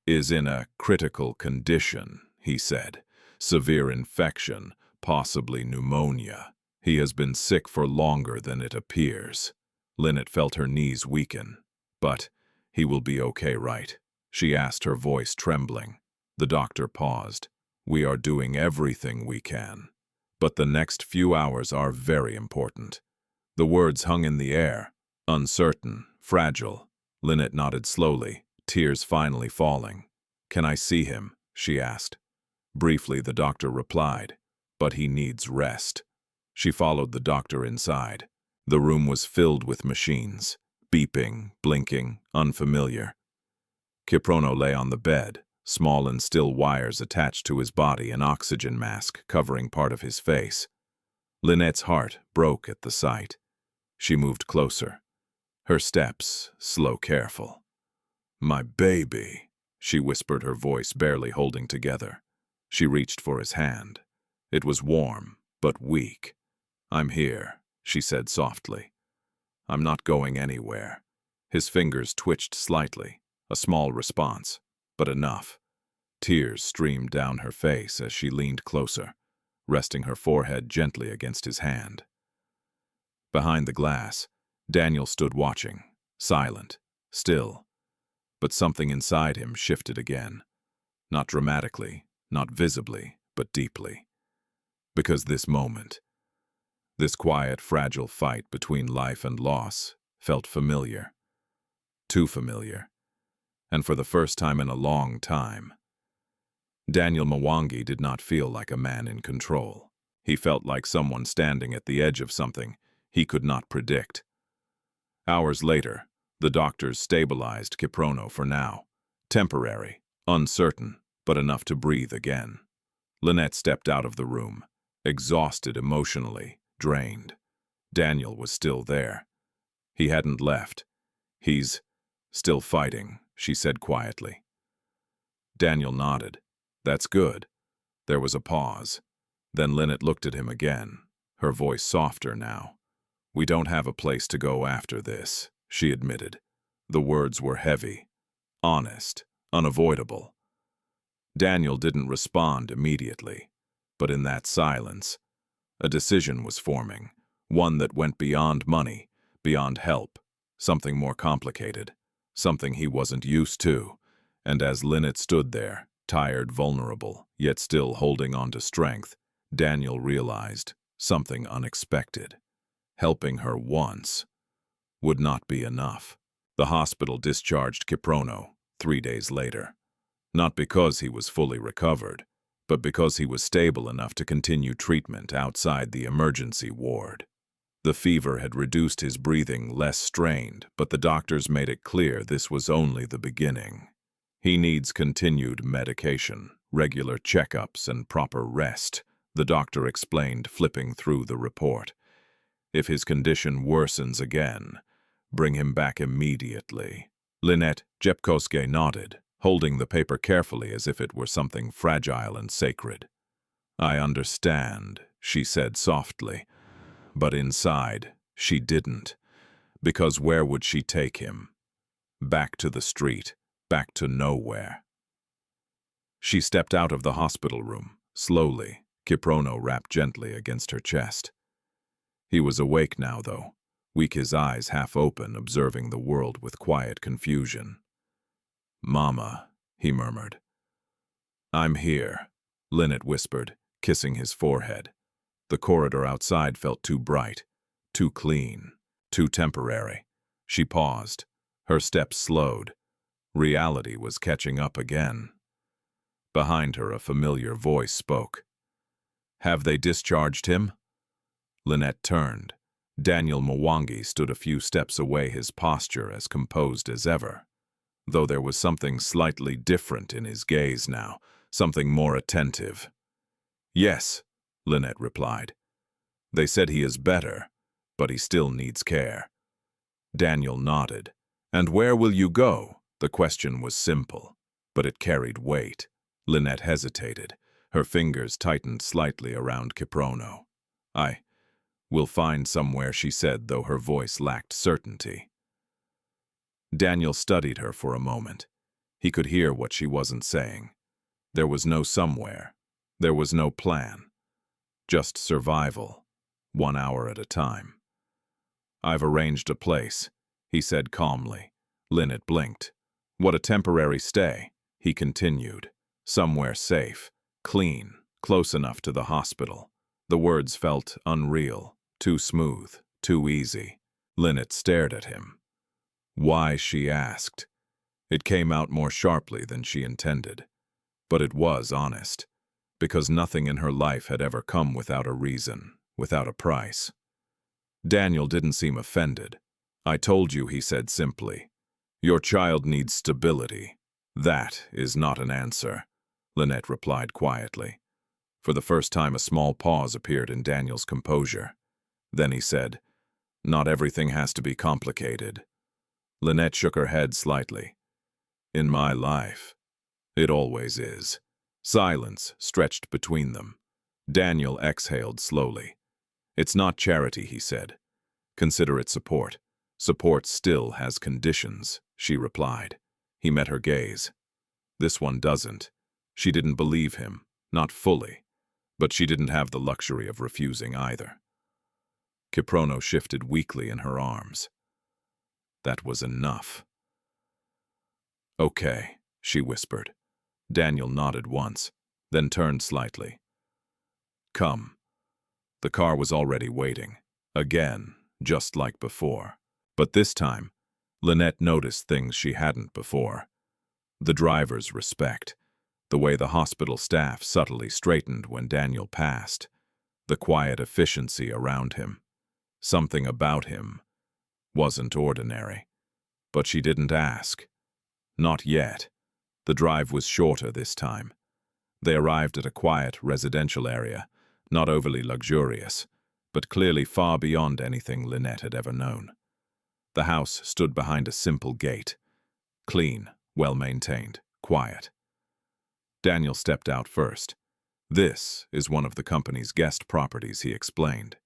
is in a critical condition, he said. Severe infection, possibly pneumonia. He has been sick for longer than it appears. Linet felt her knees weaken. But he will be okay, right? She asked, her voice trembling. The doctor paused. We are doing everything we can. But the next few hours are very important. The words hung in the air. Uncertain, fragile. Linet nodded slowly, tears finally falling. Can I see him? She asked. Briefly, the doctor replied. But he needs rest. She followed the doctor inside. The room was filled with machines. Beeping, blinking, unfamiliar. Kiprono lay on the bed. Small and still wires attached to his body, an oxygen mask covering part of his face. Linet's heart broke at the sight. She moved closer. Her steps slow, careful. My baby, she whispered, her voice barely holding together. She reached for his hand. It was warm, but weak. I'm here, she said softly. I'm not going anywhere. His fingers twitched slightly, a small response. But enough. Tears streamed down her face as she leaned closer, resting her forehead gently against his hand. Behind the glass, Daniel stood watching, silent, still. But something inside him shifted again. Not dramatically, not visibly, but deeply. Because this moment, this quiet, fragile fight between life and loss, felt familiar. Too familiar. And for the first time in a long time. Daniel Mwangi did not feel like a man in control. He felt like someone standing at the edge of something he could not predict. Hours later, the doctors stabilized Kiprono for now. Temporary, uncertain, but enough to breathe again. Linet stepped out of the room, exhausted emotionally, drained. Daniel was still there. He hadn't left. He's still fighting, she said quietly. Daniel nodded. That's good. There was a pause. Then Linet looked at him again, her voice softer now. We don't have a place to go after this, she admitted. The words were heavy, honest, unavoidable. Daniel didn't respond immediately, but in that silence, a decision was forming, one that went beyond money, beyond help, something more complicated, something he wasn't used to. And as Linet stood there, tired, vulnerable, yet still holding on to strength, Daniel realized something unexpected. Helping her once would not be enough. The hospital discharged Kiprono 3 days later, not because he was fully recovered, but because he was stable enough to continue treatment outside the emergency ward. The fever had reduced his breathing less strained, but the doctors made it clear this was only the beginning. He needs continued medication, regular checkups, and proper rest, the doctor explained, flipping through the report. If his condition worsens again, bring him back immediately. Linet Jepkosgei nodded, holding the paper carefully as if it were something fragile and sacred. I understand, she said softly, but inside, she didn't. Because where would she take him? Back to the street, back to nowhere. She stepped out of the hospital room, slowly, Kiprono wrapped gently against her chest. He was awake now, though, weak, his eyes half open, observing the world with quiet confusion. Mama, he murmured. I'm here, Linet whispered, kissing his forehead. The corridor outside felt too bright, too clean, too temporary. She paused. Her steps slowed. Reality was catching up again. Behind her, a familiar voice spoke. Have they discharged him? Linet turned. Daniel Mwangi stood a few steps away, his posture as composed as ever, though there was something slightly different in his gaze now, something more attentive. Yes, Linet replied. They said he is better, but he still needs care. Daniel nodded. And where will you go? The question was simple, but it carried weight. Linet hesitated. Her fingers tightened slightly around Kiprono. I will find somewhere, she said, though her voice lacked certainty. Daniel studied her for a moment. He could hear what she wasn't saying. There was no somewhere. There was no plan. Just survival, 1 hour at a time. I've arranged a place, he said calmly. Linet blinked. What a temporary stay, he continued. Somewhere safe, clean, close enough to the hospital. The words felt unreal, too smooth, too easy. Linet stared at him. Why, she asked. It came out more sharply than she intended. But it was honest, because nothing in her life had ever come without a reason, without a price. Daniel didn't seem offended. I told you, he said simply. Your child needs stability. That is not an answer, Linet replied quietly. For the first time, a small pause appeared in Daniel's composure. Then he said, not everything has to be complicated. Linet shook her head slightly. In my life, it always is. Silence stretched between them. Daniel exhaled slowly. It's not charity, he said. Consider it support. Support still has conditions, she replied. He met her gaze. This one doesn't. She didn't believe him, not fully, but she didn't have the luxury of refusing either. Kiprono shifted weakly in her arms. That was enough. Okay, she whispered. Daniel nodded once, then turned slightly. Come. The car was already waiting, again, just like before. But this time, Linet noticed things she hadn't before. The driver's respect, the way the hospital staff subtly straightened when Daniel passed, the quiet efficiency around him. Something about him wasn't ordinary. But she didn't ask. Not yet. The drive was shorter this time. They arrived at a quiet residential area, not overly luxurious, but clearly far beyond anything Linet had ever known. The house stood behind a simple gate. Clean, well-maintained, quiet. Daniel stepped out first. This is one of the company's guest properties, he explained.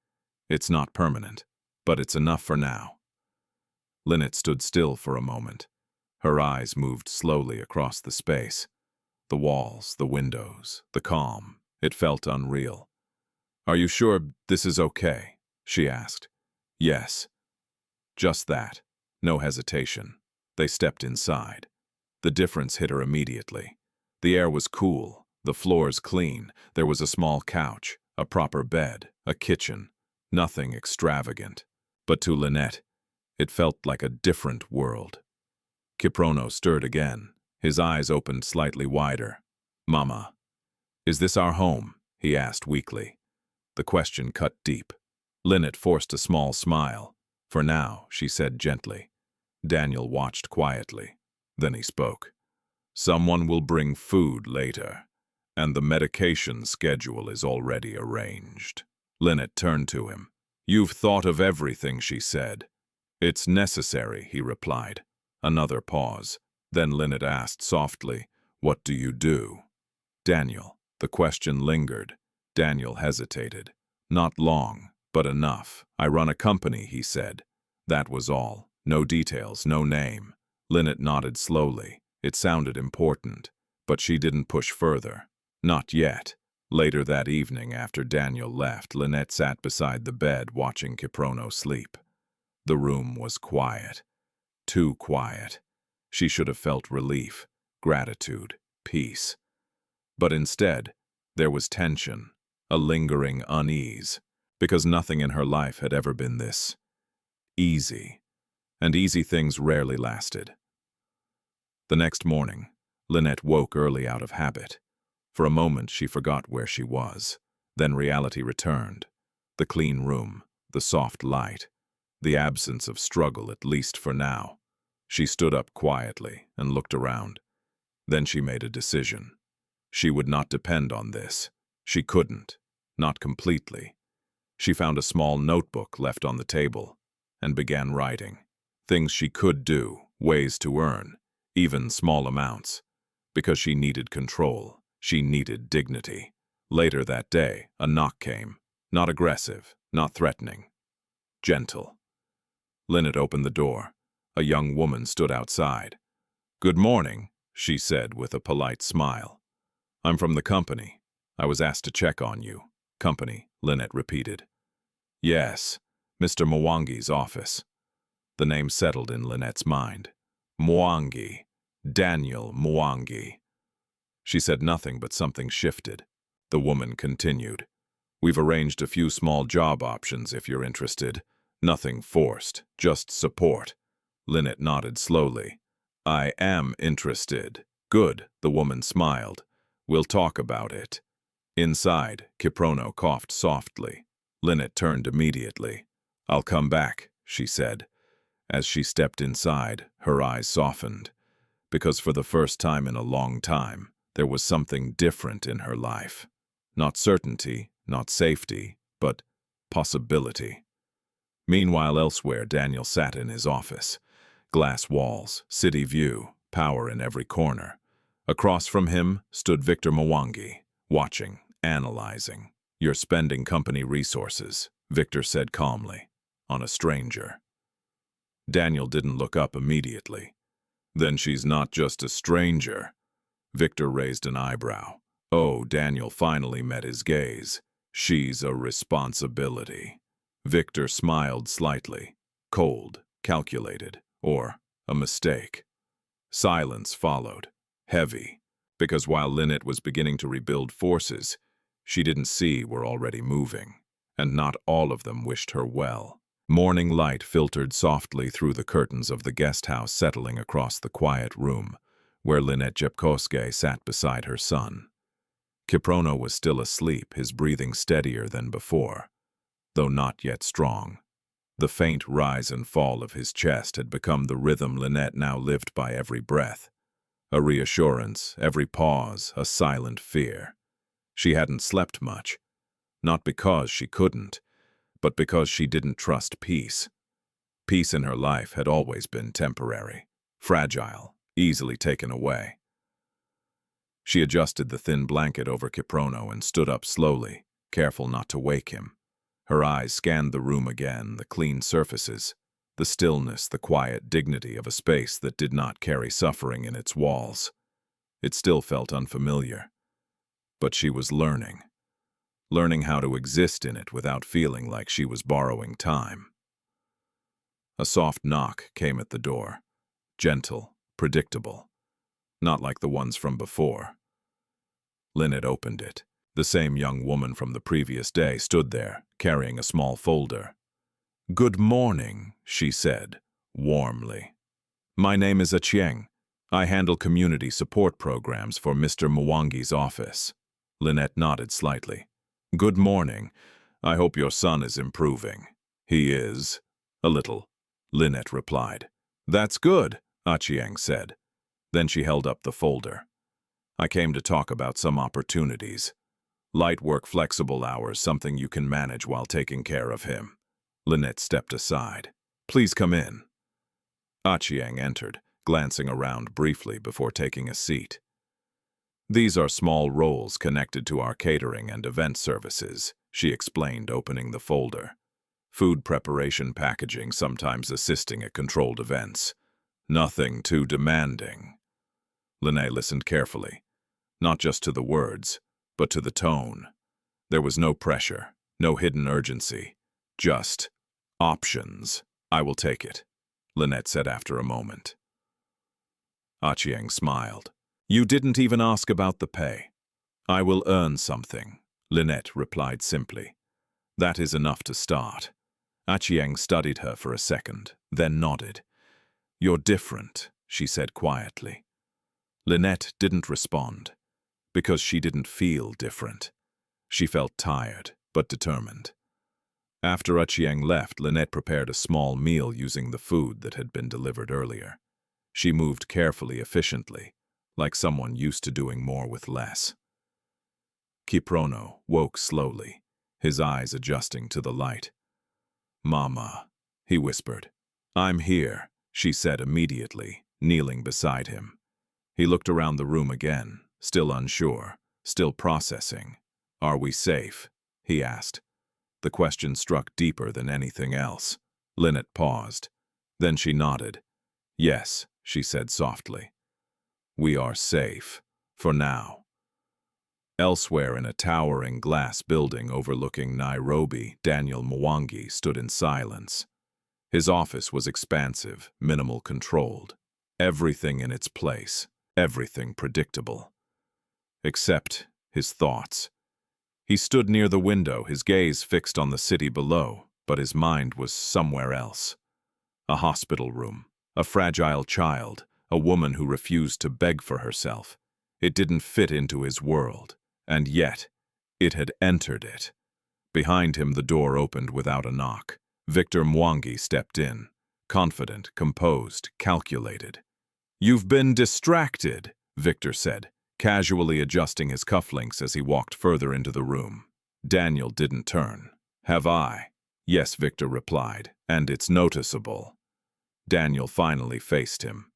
It's not permanent, but it's enough for now. Linet stood still for a moment. Her eyes moved slowly across the space. The walls, the windows, the calm. It felt unreal. "Are you sure this is okay?" she asked. "Yes." Just that. No hesitation. They stepped inside. The difference hit her immediately. The air was cool, the floors clean, there was a small couch, a proper bed, a kitchen. Nothing extravagant. But to Linet, it felt like a different world. Kiprono stirred again. His eyes opened slightly wider. "Mama, is this our home?" he asked weakly. The question cut deep. Linet forced a small smile. "For now," she said gently. Daniel watched quietly. Then he spoke. "Someone will bring food later, and the medication schedule is already arranged." Linet turned to him. "You've thought of everything," she said. "It's necessary," he replied. Another pause. Then Linet asked softly, "What do you do?" "Daniel." The question lingered. Daniel hesitated. "Not long, but enough. I run a company," he said. That was all. No details, no name. Linet nodded slowly. It sounded important, but she didn't push further. Not yet. Later that evening, after Daniel left, Linet sat beside the bed watching Kiprono sleep. The room was quiet. Too quiet. She should have felt relief, gratitude, peace. But instead, there was tension, a lingering unease, because nothing in her life had ever been this easy, and easy things rarely lasted. The next morning, Linet woke early out of habit. For a moment, she forgot where she was. Then reality returned. The clean room, the soft light, the absence of struggle, at least for now. She stood up quietly and looked around. Then she made a decision. She would not depend on this. She couldn't. Not completely. She found a small notebook left on the table and began writing. Things she could do, ways to earn, even small amounts. Because she needed control. She needed dignity. Later that day, a knock came. Not aggressive, not threatening. Gentle. Linet opened the door. A young woman stood outside. "Good morning," she said with a polite smile. "I'm from the company. I was asked to check on you." "Company," Linet repeated. "Yes, Mr. Mwangi's office." The name settled in Linet's mind. Mwangi. Daniel Mwangi. She said nothing, but something shifted. The woman continued. "We've arranged a few small job options if you're interested. Nothing forced, just support." Linet nodded slowly. "I am interested." "Good," the woman smiled. "We'll talk about it." Inside, Kiprono coughed softly. Linet turned immediately. "I'll come back," she said. As she stepped inside, her eyes softened. Because for the first time in a long time, there was something different in her life. Not certainty, not safety, but possibility. Meanwhile, elsewhere, Daniel sat in his office. Glass walls, city view, power in every corner. Across from him stood Victor Mwangi, watching, analyzing. "You're spending company resources," Victor said calmly, "on a stranger." Daniel didn't look up immediately. "Then she's not just a stranger." Victor raised an eyebrow. Oh, Daniel finally met his gaze. "She's a responsibility." Victor smiled slightly. Cold, calculated, or a mistake. Silence followed, heavy, because while Linet was beginning to rebuild forces, she didn't see were already moving, and not all of them wished her well. Morning light filtered softly through the curtains of the guest house, settling across the quiet room, where Linet Jepkosgei sat beside her son. Kiprono was still asleep, his breathing steadier than before, though not yet strong. The faint rise and fall of his chest had become the rhythm Linet now lived by every breath. A reassurance, every pause, a silent fear. She hadn't slept much, not because she couldn't, but because she didn't trust peace. Peace in her life had always been temporary, fragile, easily taken away. She adjusted the thin blanket over Kiprono and stood up slowly, careful not to wake him. Her eyes scanned the room again, the clean surfaces, the stillness, the quiet dignity of a space that did not carry suffering in its walls. It still felt unfamiliar. But she was learning how to exist in it without feeling like she was borrowing time. A soft knock came at the door, gentle, predictable, not like the ones from before. Linet opened it. The same young woman from the previous day stood there, carrying a small folder. "Good morning," she said, warmly. "My name is Achieng. I handle community support programs for Mr. Mwangi's office." Linet nodded slightly. "Good morning. I hope your son is improving." "He is. A little," Linet replied. "That's good," Achieng said. Then she held up the folder. "I came to talk about some opportunities. Light work, flexible hours, something you can manage while taking care of him." Linet stepped aside. "Please come in." Achieng entered, glancing around briefly before taking a seat. "These are small roles connected to our catering and event services," she explained, opening the folder. "Food preparation, packaging, sometimes assisting at controlled events. Nothing too demanding." Linet listened carefully, not just to the words, but to the tone. There was no pressure, no hidden urgency, just options. "I will take it," Linet said after a moment. Achieng smiled. "You didn't even ask about the pay." "I will earn something," Linet replied simply. "That is enough to start." Achieng studied her for a second, then nodded. "You're different," she said quietly. Linet didn't respond, because she didn't feel different. She felt tired, but determined. After Achieng left, Linet prepared a small meal using the food that had been delivered earlier. She moved carefully, efficiently, like someone used to doing more with less. Kiprono woke slowly, his eyes adjusting to the light. "Mama," he whispered. "I'm here," she said immediately, kneeling beside him. He looked around the room again, still unsure, still processing. "Are we safe?" he asked. The question struck deeper than anything else. Linet paused. Then she nodded. "Yes," she said softly. "We are safe. For now." Elsewhere in a towering glass building overlooking Nairobi, Daniel Mwangi stood in silence. His office was expansive, minimal controlled. Everything in its place, everything predictable. Except his thoughts. He stood near the window, his gaze fixed on the city below, but his mind was somewhere else. A hospital room, a fragile child, a woman who refused to beg for herself. It didn't fit into his world, and yet it had entered it. Behind him, the door opened without a knock. Victor Mwangi stepped in, confident, composed, calculated. "You've been distracted," Victor said, casually adjusting his cufflinks as he walked further into the room. Daniel didn't turn. "Have I?" "Yes," Victor replied, "and it's noticeable." Daniel finally faced him.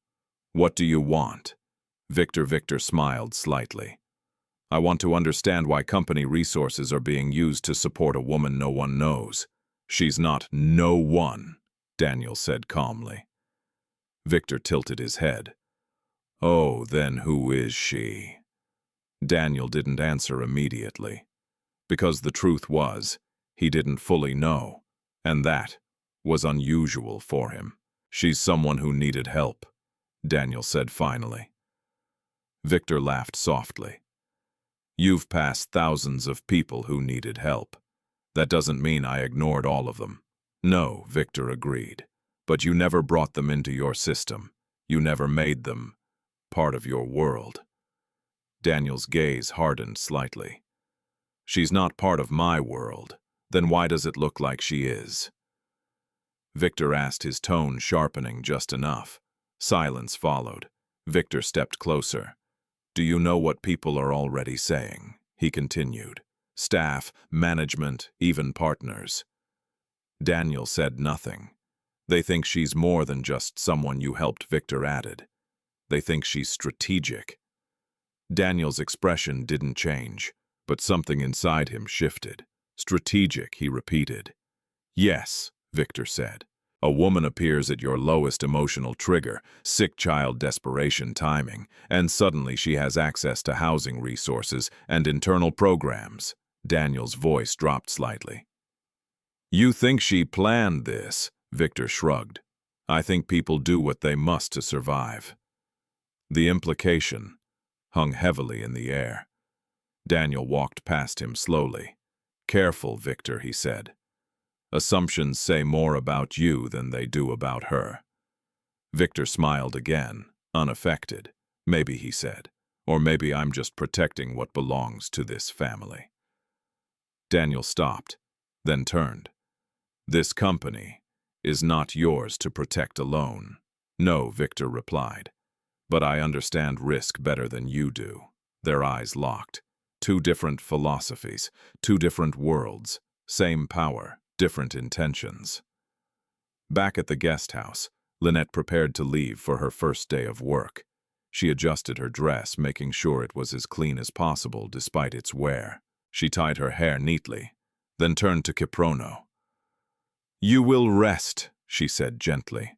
"What do you want?" Victor smiled slightly. "I want to understand why company resources are being used to support a woman no one knows." "She's not no one," Daniel said calmly. Victor tilted his head. "Oh, then who is she?" Daniel didn't answer immediately, because the truth was, he didn't fully know, and that was unusual for him. "She's someone who needed help," Daniel said finally. Victor laughed softly. "You've passed thousands of people who needed help. That doesn't mean I ignored all of them." "No," Victor agreed, "but you never brought them into your system. You never made them part of your world." Daniel's gaze hardened slightly. "She's not part of my world. Then why does it look like she is?" Victor asked, his tone sharpening just enough. Silence followed. Victor stepped closer. "Do you know what people are already saying?" he continued. "Staff, management, even partners." Daniel said nothing. "They think she's more than just someone you helped," Victor added. "They think she's strategic." Daniel's expression didn't change, but something inside him shifted. Strategic, he repeated. Yes, Victor said. A woman appears at your lowest emotional trigger, sick child desperation timing, and suddenly she has access to housing resources and internal programs. Daniel's voice dropped slightly. You think she planned this? Victor shrugged. I think people do what they must to survive. The implication hung heavily in the air. Daniel walked past him slowly. Careful, Victor, he said. Assumptions say more about you than they do about her. Victor smiled again, unaffected. Maybe, he said, or maybe I'm just protecting what belongs to this family. Daniel stopped, then turned. This company is not yours to protect alone. No, Victor replied. But I understand risk better than you do. Their eyes locked. Two different philosophies, two different worlds, same power, different intentions. Back at the guest house, Linet prepared to leave for her first day of work. She adjusted her dress, making sure it was as clean as possible despite its wear. She tied her hair neatly, then turned to Kiprono. You will rest, she said gently.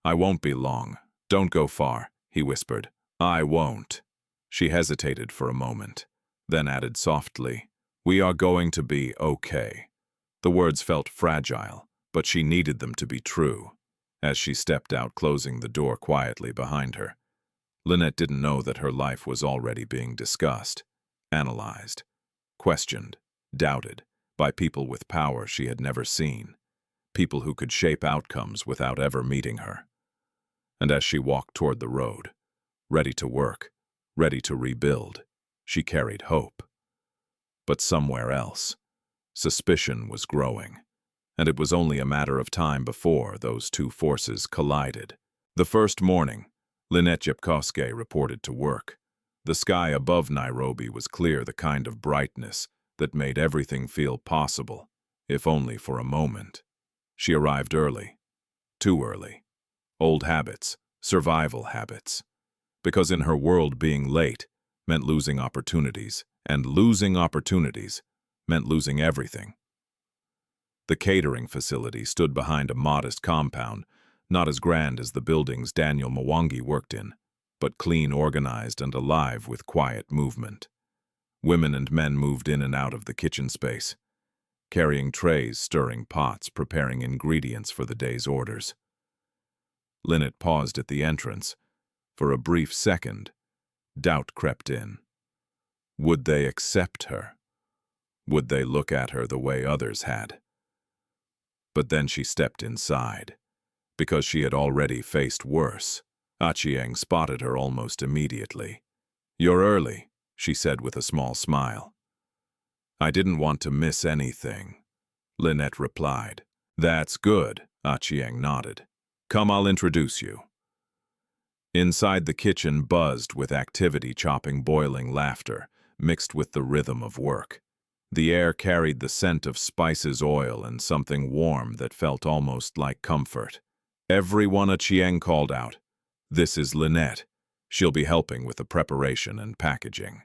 I won't be long. Don't go far, he whispered. I won't. She hesitated for a moment, then added softly, we are going to be okay. The words felt fragile, but she needed them to be true. As she stepped out, closing the door quietly behind her, Linet didn't know that her life was already being discussed, analyzed, questioned, doubted by people with power she had never seen, people who could shape outcomes without ever meeting her. And as she walked toward the road, ready to work, ready to rebuild, she carried hope. But somewhere else, suspicion was growing, and it was only a matter of time before those two forces collided. The first morning, Linet Jepkosgei reported to work. The sky above Nairobi was clear, the kind of brightness that made everything feel possible, if only for a moment. She arrived early, too early. Old habits, survival habits. Because in her world, being late meant losing opportunities, and losing opportunities meant losing everything. The catering facility stood behind a modest compound, not as grand as the buildings Daniel Mwangi worked in, but clean, organized, and alive with quiet movement. Women and men moved in and out of the kitchen space, carrying trays, stirring pots, preparing ingredients for the day's orders. Linet paused at the entrance. For a brief second, doubt crept in. Would they accept her? Would they look at her the way others had? But then she stepped inside, because she had already faced worse. Achieng spotted her almost immediately. You're early, she said with a small smile. I didn't want to miss anything, Linet replied. That's good, Achieng nodded. Come, I'll introduce you. Inside, the kitchen buzzed with activity, chopping, boiling, laughter, mixed with the rhythm of work. The air carried the scent of spices, oil, and something warm that felt almost like comfort. Everyone, Achieng called out. This is Linet. She'll be helping with the preparation and packaging.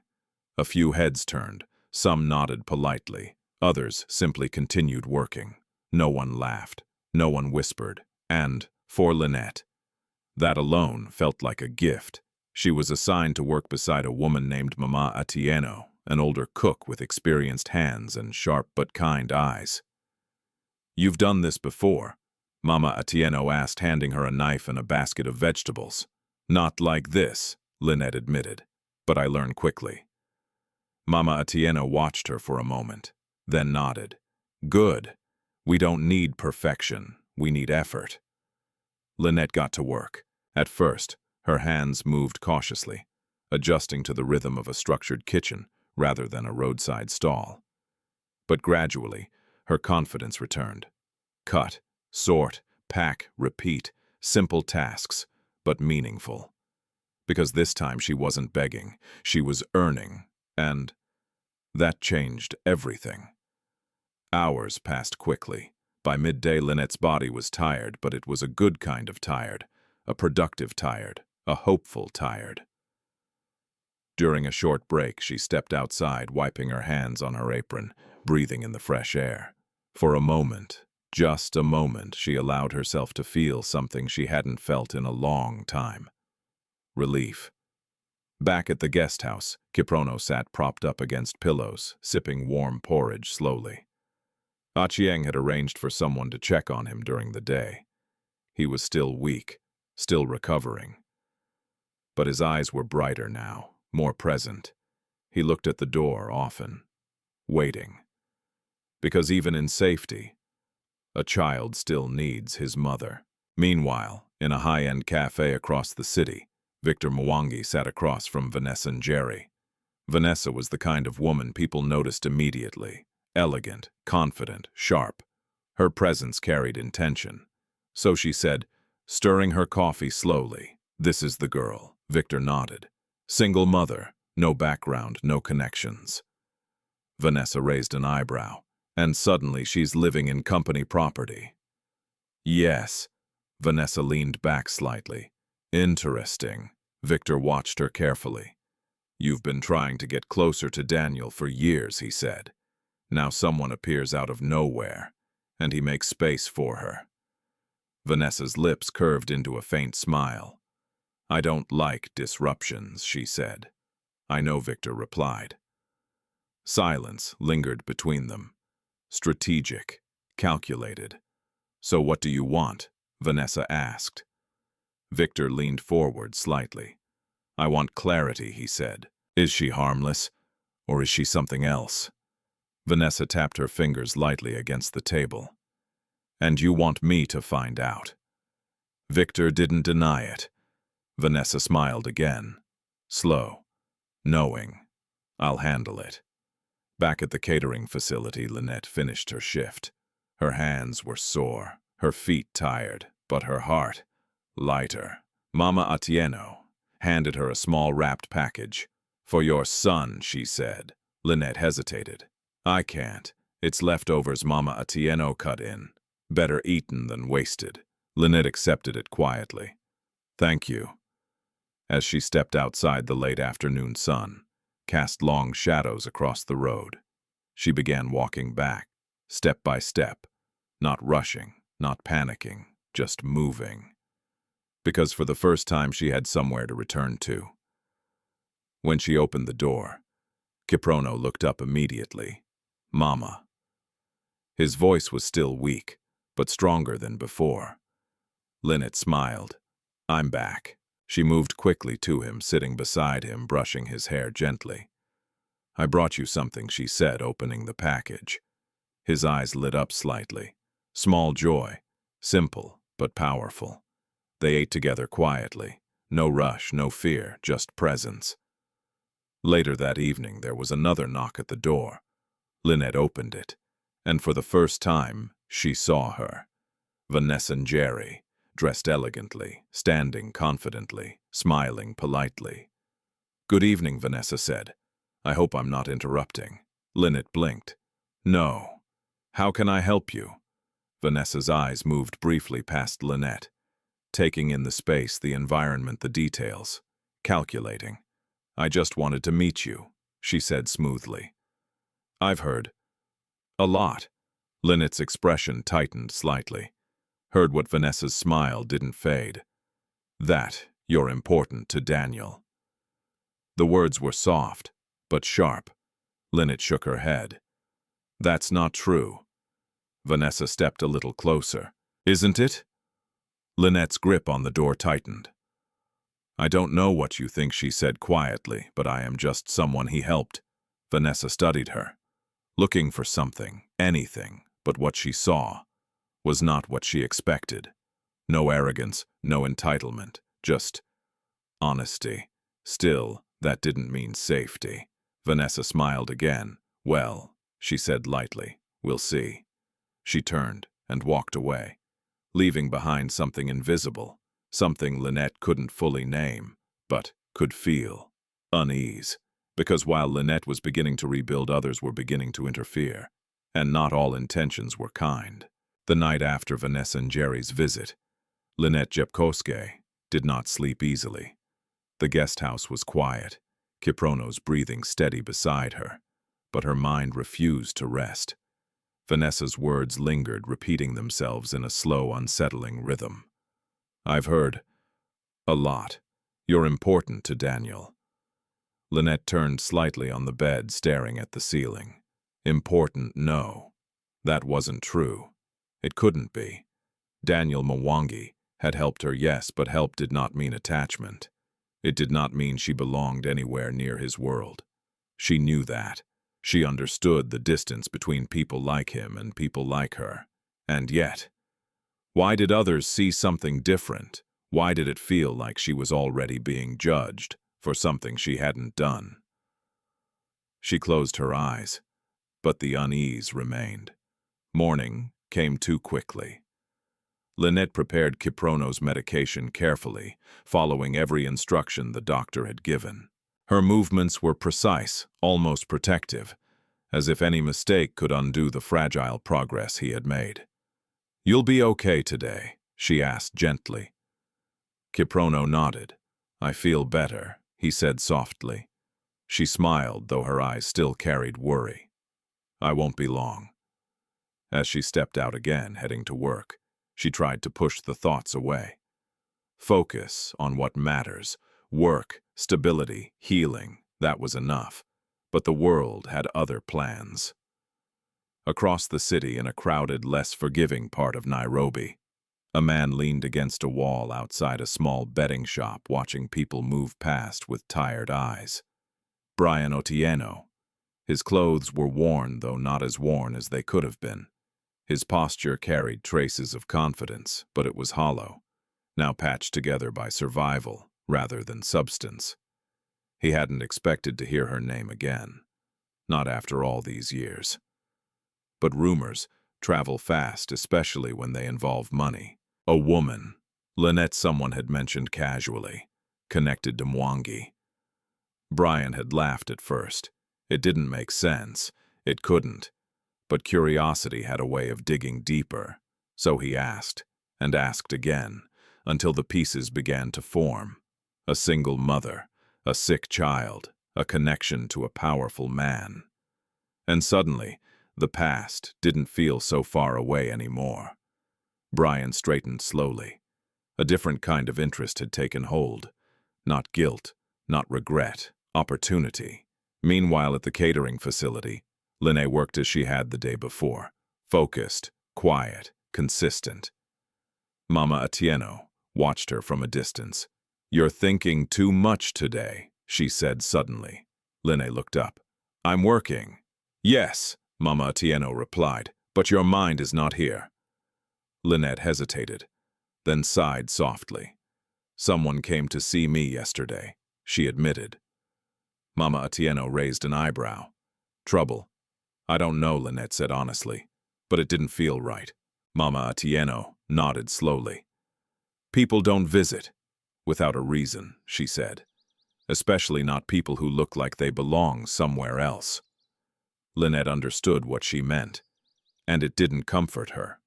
A few heads turned. Some nodded politely. Others simply continued working. No one laughed. No one whispered. And, for Linet, that alone felt like a gift. She was assigned to work beside a woman named Mama Atieno, an older cook with experienced hands and sharp but kind eyes. You've done this before, Mama Atieno asked, handing her a knife and a basket of vegetables. Not like this, Linet admitted, but I learned quickly. Mama Atieno watched her for a moment, then nodded. Good. We don't need perfection. We need effort. Linet got to work. At first, her hands moved cautiously, adjusting to the rhythm of a structured kitchen rather than a roadside stall. But gradually, her confidence returned. Cut, sort, pack, repeat, simple tasks, but meaningful. Because this time she wasn't begging, she was earning, and that changed everything. Hours passed quickly. By midday, Linet's body was tired, but it was a good kind of tired, a productive tired, a hopeful tired. During a short break, she stepped outside, wiping her hands on her apron, breathing in the fresh air. For a moment, just a moment, she allowed herself to feel something she hadn't felt in a long time. Relief. Back at the guest house, Kiprono sat propped up against pillows, sipping warm porridge slowly. Achieng had arranged for someone to check on him during the day. He was still weak, still recovering. But his eyes were brighter now, more present. He looked at the door often, waiting. Because even in safety, a child still needs his mother. Meanwhile, in a high-end cafe across the city, Victor Mwangi sat across from Vanessa Njeri. Vanessa was the kind of woman people noticed immediately. Elegant, confident, sharp. Her presence carried intention. So she said, stirring her coffee slowly, "This is the girl." Victor nodded. Single mother, no background, no connections. Vanessa raised an eyebrow, and suddenly she's living in company property. Yes. Vanessa leaned back slightly. Interesting. Victor watched her carefully. You've been trying to get closer to Daniel for years, he said. Now someone appears out of nowhere, and he makes space for her. Vanessa's lips curved into a faint smile. I don't like disruptions, she said. I know, Victor replied. Silence lingered between them. Strategic, calculated. So what do you want? Vanessa asked. Victor leaned forward slightly. I want clarity, he said. Is she harmless, or is she something else? Vanessa tapped her fingers lightly against the table. And you want me to find out? Victor didn't deny it. Vanessa smiled again. Slow. Knowing. I'll handle it. Back at the catering facility, Linet finished her shift. Her hands were sore, her feet tired, but her heart lighter. Mama Atieno handed her a small wrapped package. For your son, she said. Linet hesitated. I can't. It's leftovers Mama Atieno cut in. Better eaten than wasted. Linet accepted it quietly. Thank you. As she stepped outside, the late afternoon sun cast long shadows across the road. She began walking back, step by step, not rushing, not panicking, just moving. Because for the first time she had somewhere to return to. When she opened the door, Kiprono looked up immediately. Mama. His voice was still weak, but stronger than before. Linet smiled. I'm back. She moved quickly to him, sitting beside him, brushing his hair gently. I brought you something, she said, opening the package. His eyes lit up slightly. Small joy, simple but powerful. They ate together quietly. No rush, no fear, just presence. Later that evening, there was another knock at the door. Linet opened it, and for the first time, she saw her. Vanessa Njeri, dressed elegantly, standing confidently, smiling politely. Good evening, Vanessa said. I hope I'm not interrupting. Linet blinked. No. How can I help you? Vanessa's eyes moved briefly past Linet, taking in the space, the environment, the details, calculating. I just wanted to meet you, she said smoothly. I've heard. A lot. Linet's expression tightened slightly. Heard what Vanessa's smile didn't fade. That you're important to Daniel. The words were soft, but sharp. Linet shook her head. That's not true. Vanessa stepped a little closer. Isn't it? Linet's grip on the door tightened. I don't know what you think, she said quietly, but I am just someone he helped. Vanessa studied her, looking for something, anything, but what she saw was not what she expected. No arrogance, no entitlement, just honesty. Still, that didn't mean safety. Vanessa smiled again. Well, she said lightly, we'll see. She turned and walked away, leaving behind something invisible, something Linet couldn't fully name, but could feel. Unease. Because while Linet was beginning to rebuild, others were beginning to interfere, and not all intentions were kind. The night after Vanessa Njeri's visit, Linet Jepkosgei did not sleep easily. The guest house was quiet. Kiprono's breathing steady beside her, but her mind refused to rest. Vanessa's words lingered, repeating themselves in a slow, unsettling rhythm. "I've heard a lot. You're important to Daniel." Linet turned slightly on the bed, staring at the ceiling. Important, no. That wasn't true. It couldn't be. Daniel Mwangi had helped her, yes, but help did not mean attachment. It did not mean she belonged anywhere near his world. She knew that. She understood the distance between people like him and people like her. And yet, why did others see something different? Why did it feel like she was already being judged for something she hadn't done? She closed her eyes, but the unease remained. Morning came too quickly. Linet prepared Kiprono's medication carefully, following every instruction the doctor had given. Her movements were precise, almost protective, as if any mistake could undo the fragile progress he had made. "You'll be okay today," she asked gently. Kiprono nodded. "I feel better," he said softly. She smiled, though her eyes still carried worry. "I won't be long." As she stepped out again, heading to work, she tried to push the thoughts away. Focus on what matters. Work, stability, healing, that was enough. But the world had other plans. Across the city, in a crowded, less forgiving part of Nairobi, a man leaned against a wall outside a small betting shop, watching people move past with tired eyes. Brian Otieno. His clothes were worn, though not as worn as they could have been. His posture carried traces of confidence, but it was hollow, now patched together by survival rather than substance. He hadn't expected to hear her name again, not after all these years. But rumors travel fast, especially when they involve money. A woman, Linet, someone had mentioned casually, connected to Mwangi. Brian had laughed at first. It didn't make sense. It couldn't. But curiosity had a way of digging deeper, so he asked, and asked again, until the pieces began to form. A single mother, a sick child, a connection to a powerful man. And suddenly, the past didn't feel so far away anymore. Brian straightened slowly. A different kind of interest had taken hold. Not guilt, not regret, opportunity. Meanwhile, at the catering facility, Linet worked as she had the day before. Focused, quiet, consistent. Mama Atieno watched her from a distance. "You're thinking too much today," she said suddenly. Linet looked up. "I'm working." "Yes," Mama Atieno replied, "but your mind is not here." Linet hesitated, then sighed softly. "Someone came to see me yesterday," she admitted. Mama Atieno raised an eyebrow. "Trouble?" "I don't know," Linet said honestly, "but it didn't feel right." Mama Atieno nodded slowly. "People don't visit without a reason," she said, "especially not people who look like they belong somewhere else." Linet understood what she meant, and it didn't comfort her.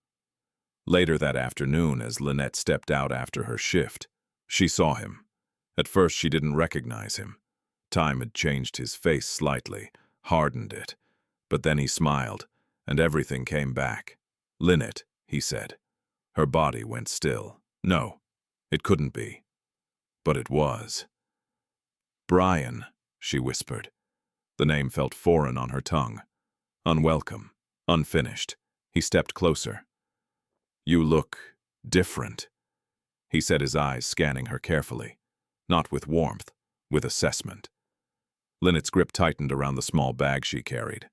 Later that afternoon, as Linet stepped out after her shift, she saw him. At first she didn't recognize him. Time had changed his face slightly, hardened it. But then he smiled, and everything came back. "Linet," he said. Her body went still. No, it couldn't be. But it was. "Brian," she whispered. The name felt foreign on her tongue. Unwelcome, unfinished. He stepped closer. "You look different," he said, his eyes scanning her carefully. Not with warmth, with assessment. Linet's grip tightened around the small bag she carried.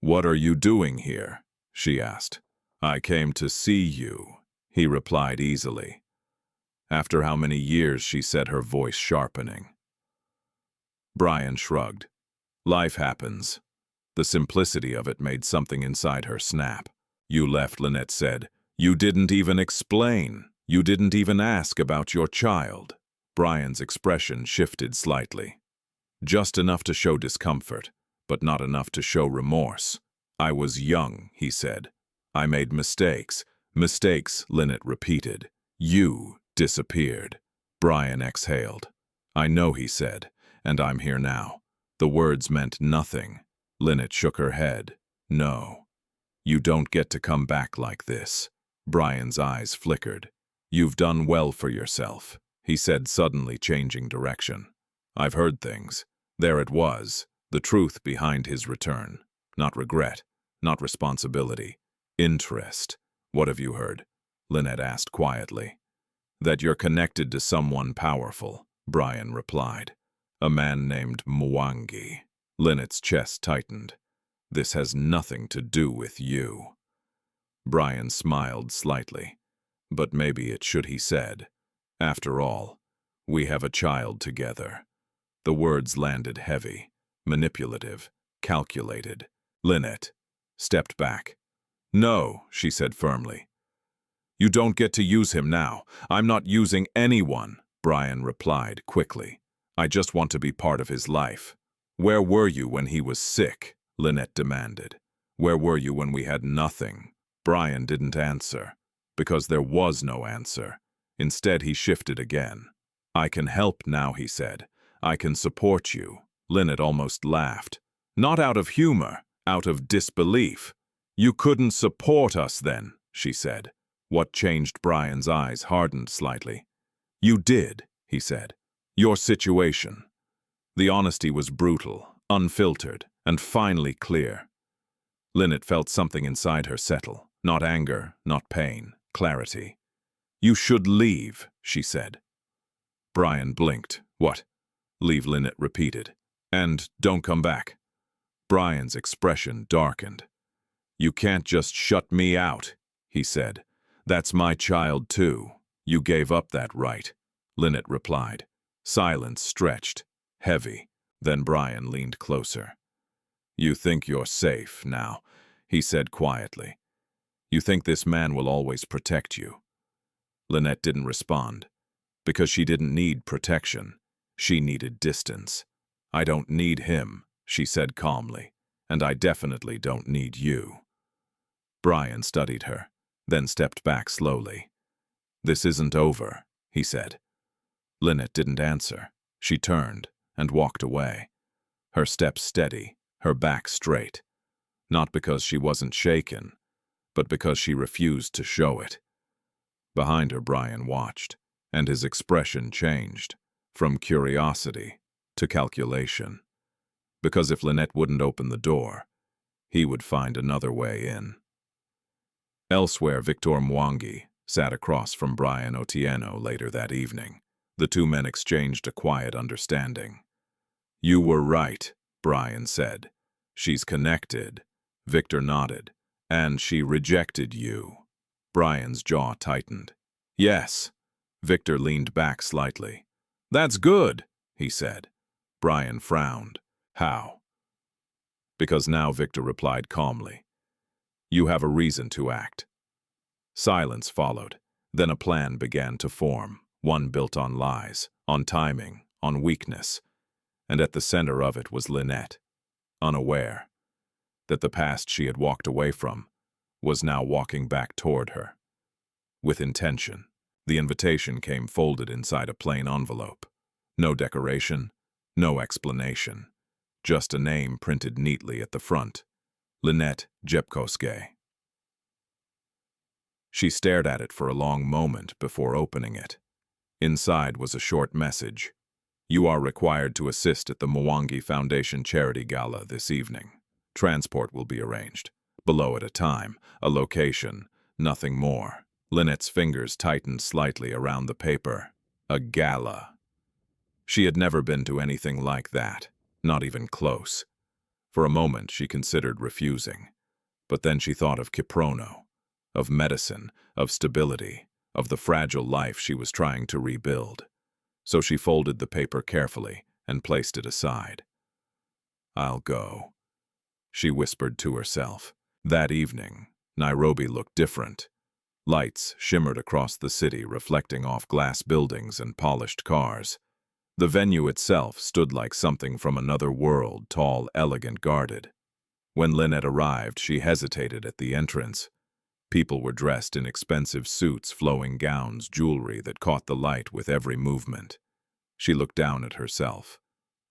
"What are you doing here?" she asked. "I came to see you," he replied easily. "After how many years?" she said, her voice sharpening. Brian shrugged. "Life happens." The simplicity of it made something inside her snap. "You left," Linet said. "You didn't even explain. You didn't even ask about your child." Brian's expression shifted slightly. Just enough to show discomfort, but not enough to show remorse. "I was young," he said. "I made mistakes." "Mistakes," Linet repeated. "You disappeared." Brian exhaled. "I know," he said, and I'm here now." The words meant nothing. Linet shook her head. "No. You don't get to come back like this." Brian's eyes flickered. "You've done well for yourself," he said, suddenly changing direction. "I've heard things." There it was, the truth behind his return. Not regret, not responsibility. Interest. "What have you heard?" Linet asked quietly. "That you're connected to someone powerful," Brian replied. "A man named Mwangi." Linet's chest tightened. "This has nothing to do with you." Brian smiled slightly. "But maybe it should," he said. "After all, we have a child together." The words landed heavy, manipulative, calculated. Linet stepped back. "No," she said firmly. "You don't get to use him now." "I'm not using anyone," Brian replied quickly. "I just want to be part of his life." "Where were you when he was sick?" Linet demanded. "Where were you when we had nothing?" Brian didn't answer, because there was no answer. Instead, he shifted again. "I can help now," he said. "I can support you." Linet almost laughed. Not out of humor, out of disbelief. "You couldn't support us then," she said. What changed? Brian's eyes hardened slightly. "You did," he said. "Your situation." The honesty was brutal, unfiltered, and finally clear. Linet felt something inside her settle. Not anger, not pain, clarity. "You should leave," she said. Brian blinked. "What?" "Leave," Linet repeated. "And don't come back." Brian's expression darkened. "You can't just shut me out," he said. "That's my child too. You gave up that right," Linet replied. Silence stretched, heavy. Then Brian leaned closer. "You think you're safe now," he said quietly. "You think this man will always protect you." Linet didn't respond, because she didn't need protection. She needed distance. "I don't need him," she said calmly, "and I definitely don't need you." Brian studied her, then stepped back slowly. "This isn't over," he said. Linet didn't answer. She turned and walked away, her steps steady, her back straight. Not because she wasn't shaken, but because she refused to show it. Behind her, Brian watched, and his expression changed, from curiosity to calculation. Because if Linet wouldn't open the door, he would find another way in. Elsewhere, Victor Mwangi sat across from Brian Otieno later that evening. The two men exchanged a quiet understanding. "You were right," Brian said. "She's connected." Victor nodded. "And she rejected you." Brian's jaw tightened. "Yes." Victor leaned back slightly. "That's good," he said. Brian frowned. "How?" "Because now," Victor replied calmly. "You have a reason to act." Silence followed. Then a plan began to form, one built on lies, on timing, on weakness. And at the center of it was Linet, unaware that the past she had walked away from was now walking back toward her. With intention, the invitation came folded inside a plain envelope. No decoration, no explanation. Just a name printed neatly at the front. Linet Jepkosgei. She stared at it for a long moment before opening it. Inside was a short message. "You are required to assist at the Mwangi Foundation Charity Gala this evening. Transport will be arranged. Below at a time, a location, nothing more." Linet's fingers tightened slightly around the paper. A gala. She had never been to anything like that, not even close. For a moment she considered refusing. But then she thought of Kiprono, of medicine, of stability, of the fragile life she was trying to rebuild. So she folded the paper carefully and placed it aside. "I'll go," she whispered to herself. That evening, Nairobi looked different. Lights shimmered across the city, reflecting off glass buildings and polished cars. The venue itself stood like something from another world, tall, elegant, guarded. When Linet arrived, she hesitated at the entrance. People were dressed in expensive suits, flowing gowns, jewelry that caught the light with every movement. She looked down at herself.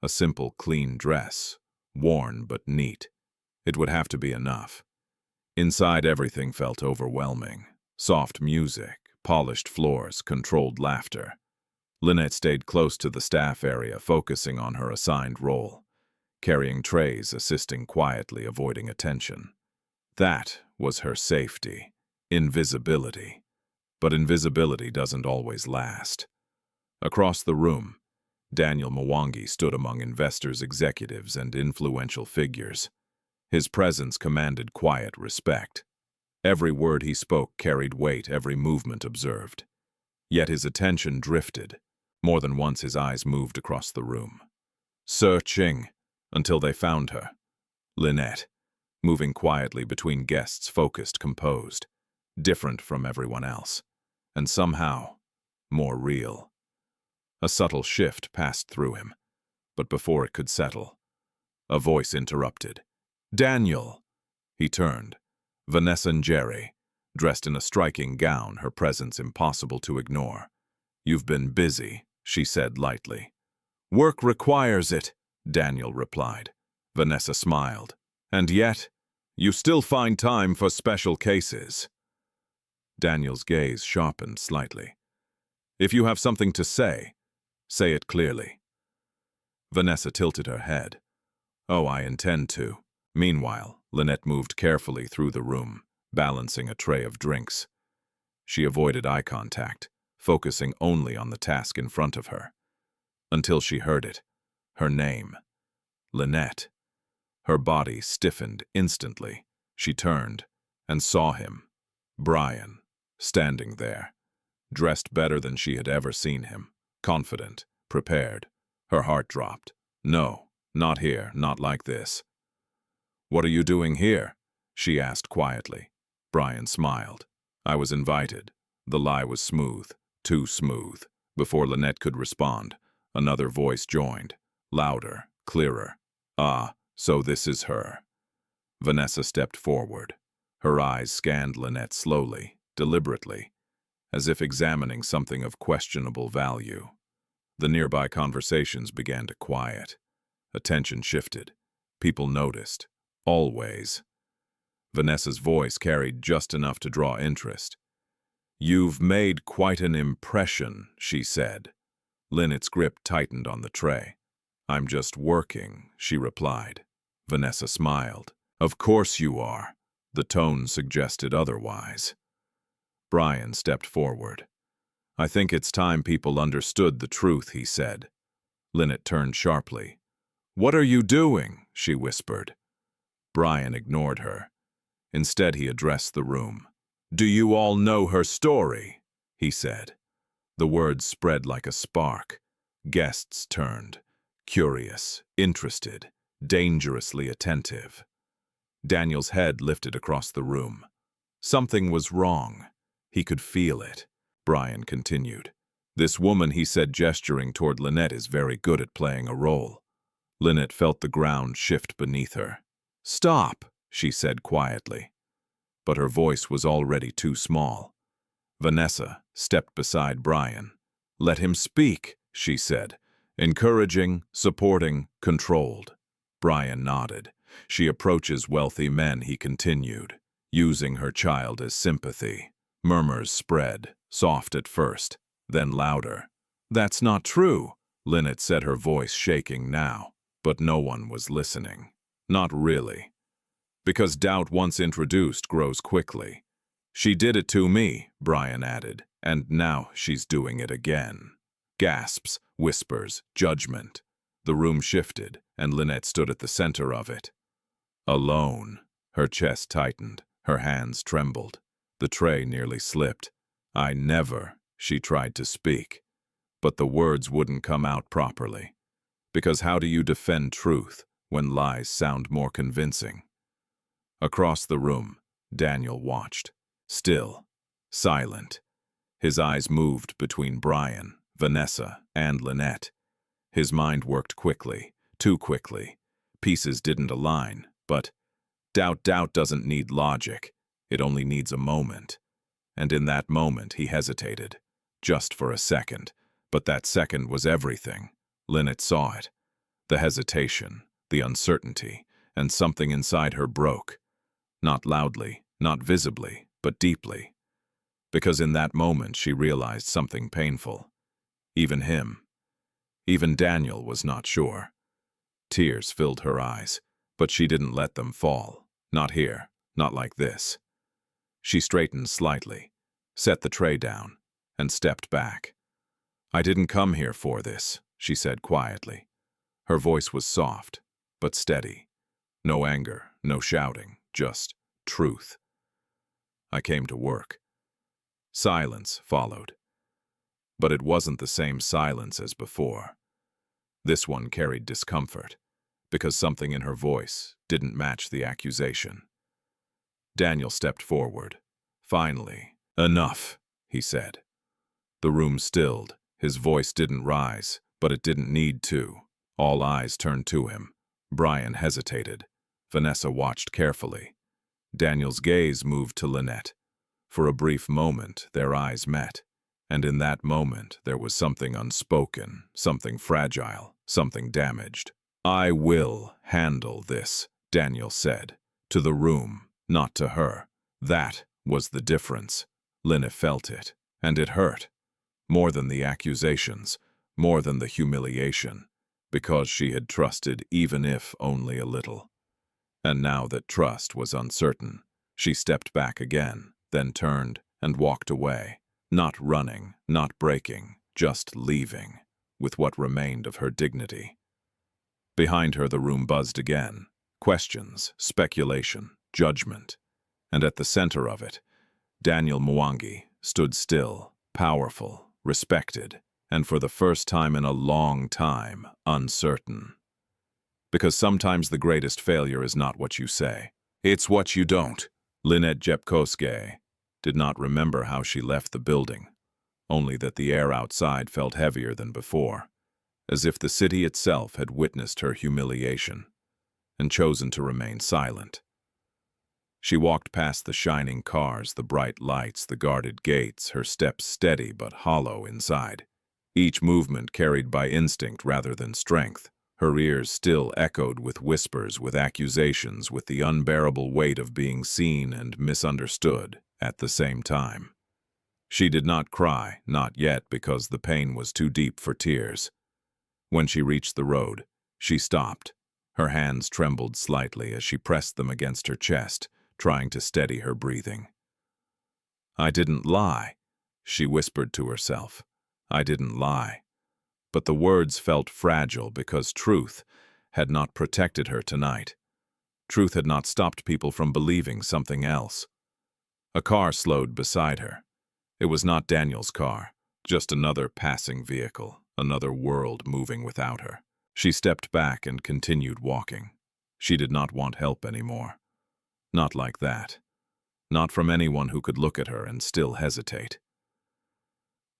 A simple, clean dress, worn but neat. It would have to be enough. Inside, everything felt overwhelming. Soft music, polished floors, controlled laughter. Linet stayed close to the staff area, focusing on her assigned role, carrying trays, assisting quietly, avoiding attention. That was her safety. Invisibility. But invisibility doesn't always last. Across the room, Daniel Mwangi stood among investors, executives, and influential figures. His presence commanded quiet respect. Every word he spoke carried weight, every movement observed. Yet his attention drifted. More than once his eyes moved across the room, searching until they found her. Linet, moving quietly between guests, focused, composed, different from everyone else, and somehow more real. A subtle shift passed through him, but before it could settle, a voice interrupted. "Daniel!" He turned. Vanessa Njeri, dressed in a striking gown, her presence impossible to ignore. "You've been busy," she said lightly. "Work requires it," Daniel replied. Vanessa smiled. "And yet, you still find time for special cases." Daniel's gaze sharpened slightly. "If you have something to say it clearly." Vanessa tilted her head. "Oh, I intend to." Meanwhile, Linet moved carefully through the room, balancing a tray of drinks. She avoided eye contact, focusing only on the task in front of her, until she heard it, her name, Linet. Her body stiffened instantly. She turned and saw him, Brian, standing there, dressed better than she had ever seen him, confident, prepared. Her heart dropped. "No, not here, not like this." "What are you doing here?" she asked quietly. Brian smiled. "I was invited." The lie was smooth, too smooth. Before Linet could respond, another voice joined, louder, clearer. "Ah, so this is her." Vanessa stepped forward. Her eyes scanned Linet slowly, deliberately, as if examining something of questionable value. The nearby conversations began to quiet. Attention shifted. People noticed. Always. Vanessa's voice carried just enough to draw interest. "You've made quite an impression," she said. Linet's grip tightened on the tray. "I'm just working," she replied. Vanessa smiled. "Of course you are." The tone suggested otherwise. Brian stepped forward. "I think it's time people understood the truth," he said. Linet turned sharply. "What are you doing?" she whispered. Brian ignored her. Instead, he addressed the room. "Do you all know her story?" he said. The words spread like a spark. Guests turned, curious, interested, dangerously attentive. Daniel's head lifted across the room. Something was wrong. He could feel it. Brian continued. "This woman," he said, gesturing toward Linet, "is very good at playing a role." Linet felt the ground shift beneath her. "Stop," she said quietly. But her voice was already too small. Vanessa stepped beside Brian. "Let him speak," she said, encouraging, supporting, controlled. Brian nodded. "She approaches wealthy men," he continued, using her child as sympathy. Murmurs spread, soft at first, then louder. "That's not true," Linet said, her voice shaking now. But no one was listening. Not really. Because doubt once introduced grows quickly. "She did it to me," Brian added, "and now she's doing it again." Gasps, whispers, judgment. The room shifted, and Linet stood at the center of it. Alone. Her chest tightened, her hands trembled. The tray nearly slipped. "I never," she tried to speak. But the words wouldn't come out properly. Because how do you defend truth when lies sound more convincing? Across the room, Daniel watched. Still, silent. His eyes moved between Brian, Vanessa, and Linet. His mind worked quickly, too quickly. Pieces didn't align, but doubt doesn't need logic. It only needs a moment. And in that moment, he hesitated. Just for a second. But that second was everything. Linet saw it. The hesitation, the uncertainty, and something inside her broke. Not loudly, not visibly, but deeply. Because in that moment she realized something painful. Even him, even Daniel was not sure. Tears filled her eyes, but she didn't let them fall. Not here, not like this. She straightened slightly, set the tray down, and stepped back. "I didn't come here for this," she said quietly. Her voice was soft, but steady. No anger, no shouting, just truth. "I came to work." Silence followed. But it wasn't the same silence as before. This one carried discomfort, because something in her voice didn't match the accusation. Daniel stepped forward. Finally, "Enough," he said. The room stilled. His voice didn't rise, but it didn't need to. All eyes turned to him. Brian hesitated. Vanessa watched carefully. Daniel's gaze moved to Linet. For a brief moment, their eyes met. And in that moment, there was something unspoken, something fragile, something damaged. "I will handle this," Daniel said. To the room, not to her. That was the difference. Linet felt it, and it hurt. More than the accusations, more than the humiliation, because she had trusted even if only a little. And now that trust was uncertain, she stepped back again, then turned and walked away. Not running, not breaking, just leaving, with what remained of her dignity. Behind her the room buzzed again. Questions, speculation, judgment. And at the center of it, Daniel Mwangi stood still, powerful, respected, and for the first time in a long time, uncertain. Because sometimes the greatest failure is not what you say. It's what you don't. Linet Jepkosgei did not remember how she left the building, only that the air outside felt heavier than before, as if the city itself had witnessed her humiliation and chosen to remain silent. She walked past the shining cars, the bright lights, the guarded gates, her steps steady but hollow inside, each movement carried by instinct rather than strength. Her ears still echoed with whispers, with accusations, with the unbearable weight of being seen and misunderstood at the same time. She did not cry, not yet, because the pain was too deep for tears. When she reached the road, she stopped. Her hands trembled slightly as she pressed them against her chest, trying to steady her breathing. "I didn't lie," she whispered to herself. "I didn't lie." But the words felt fragile because truth had not protected her tonight. Truth had not stopped people from believing something else. A car slowed beside her. It was not Daniel's car, just another passing vehicle, another world moving without her. She stepped back and continued walking. She did not want help anymore. Not like that. Not from anyone who could look at her and still hesitate.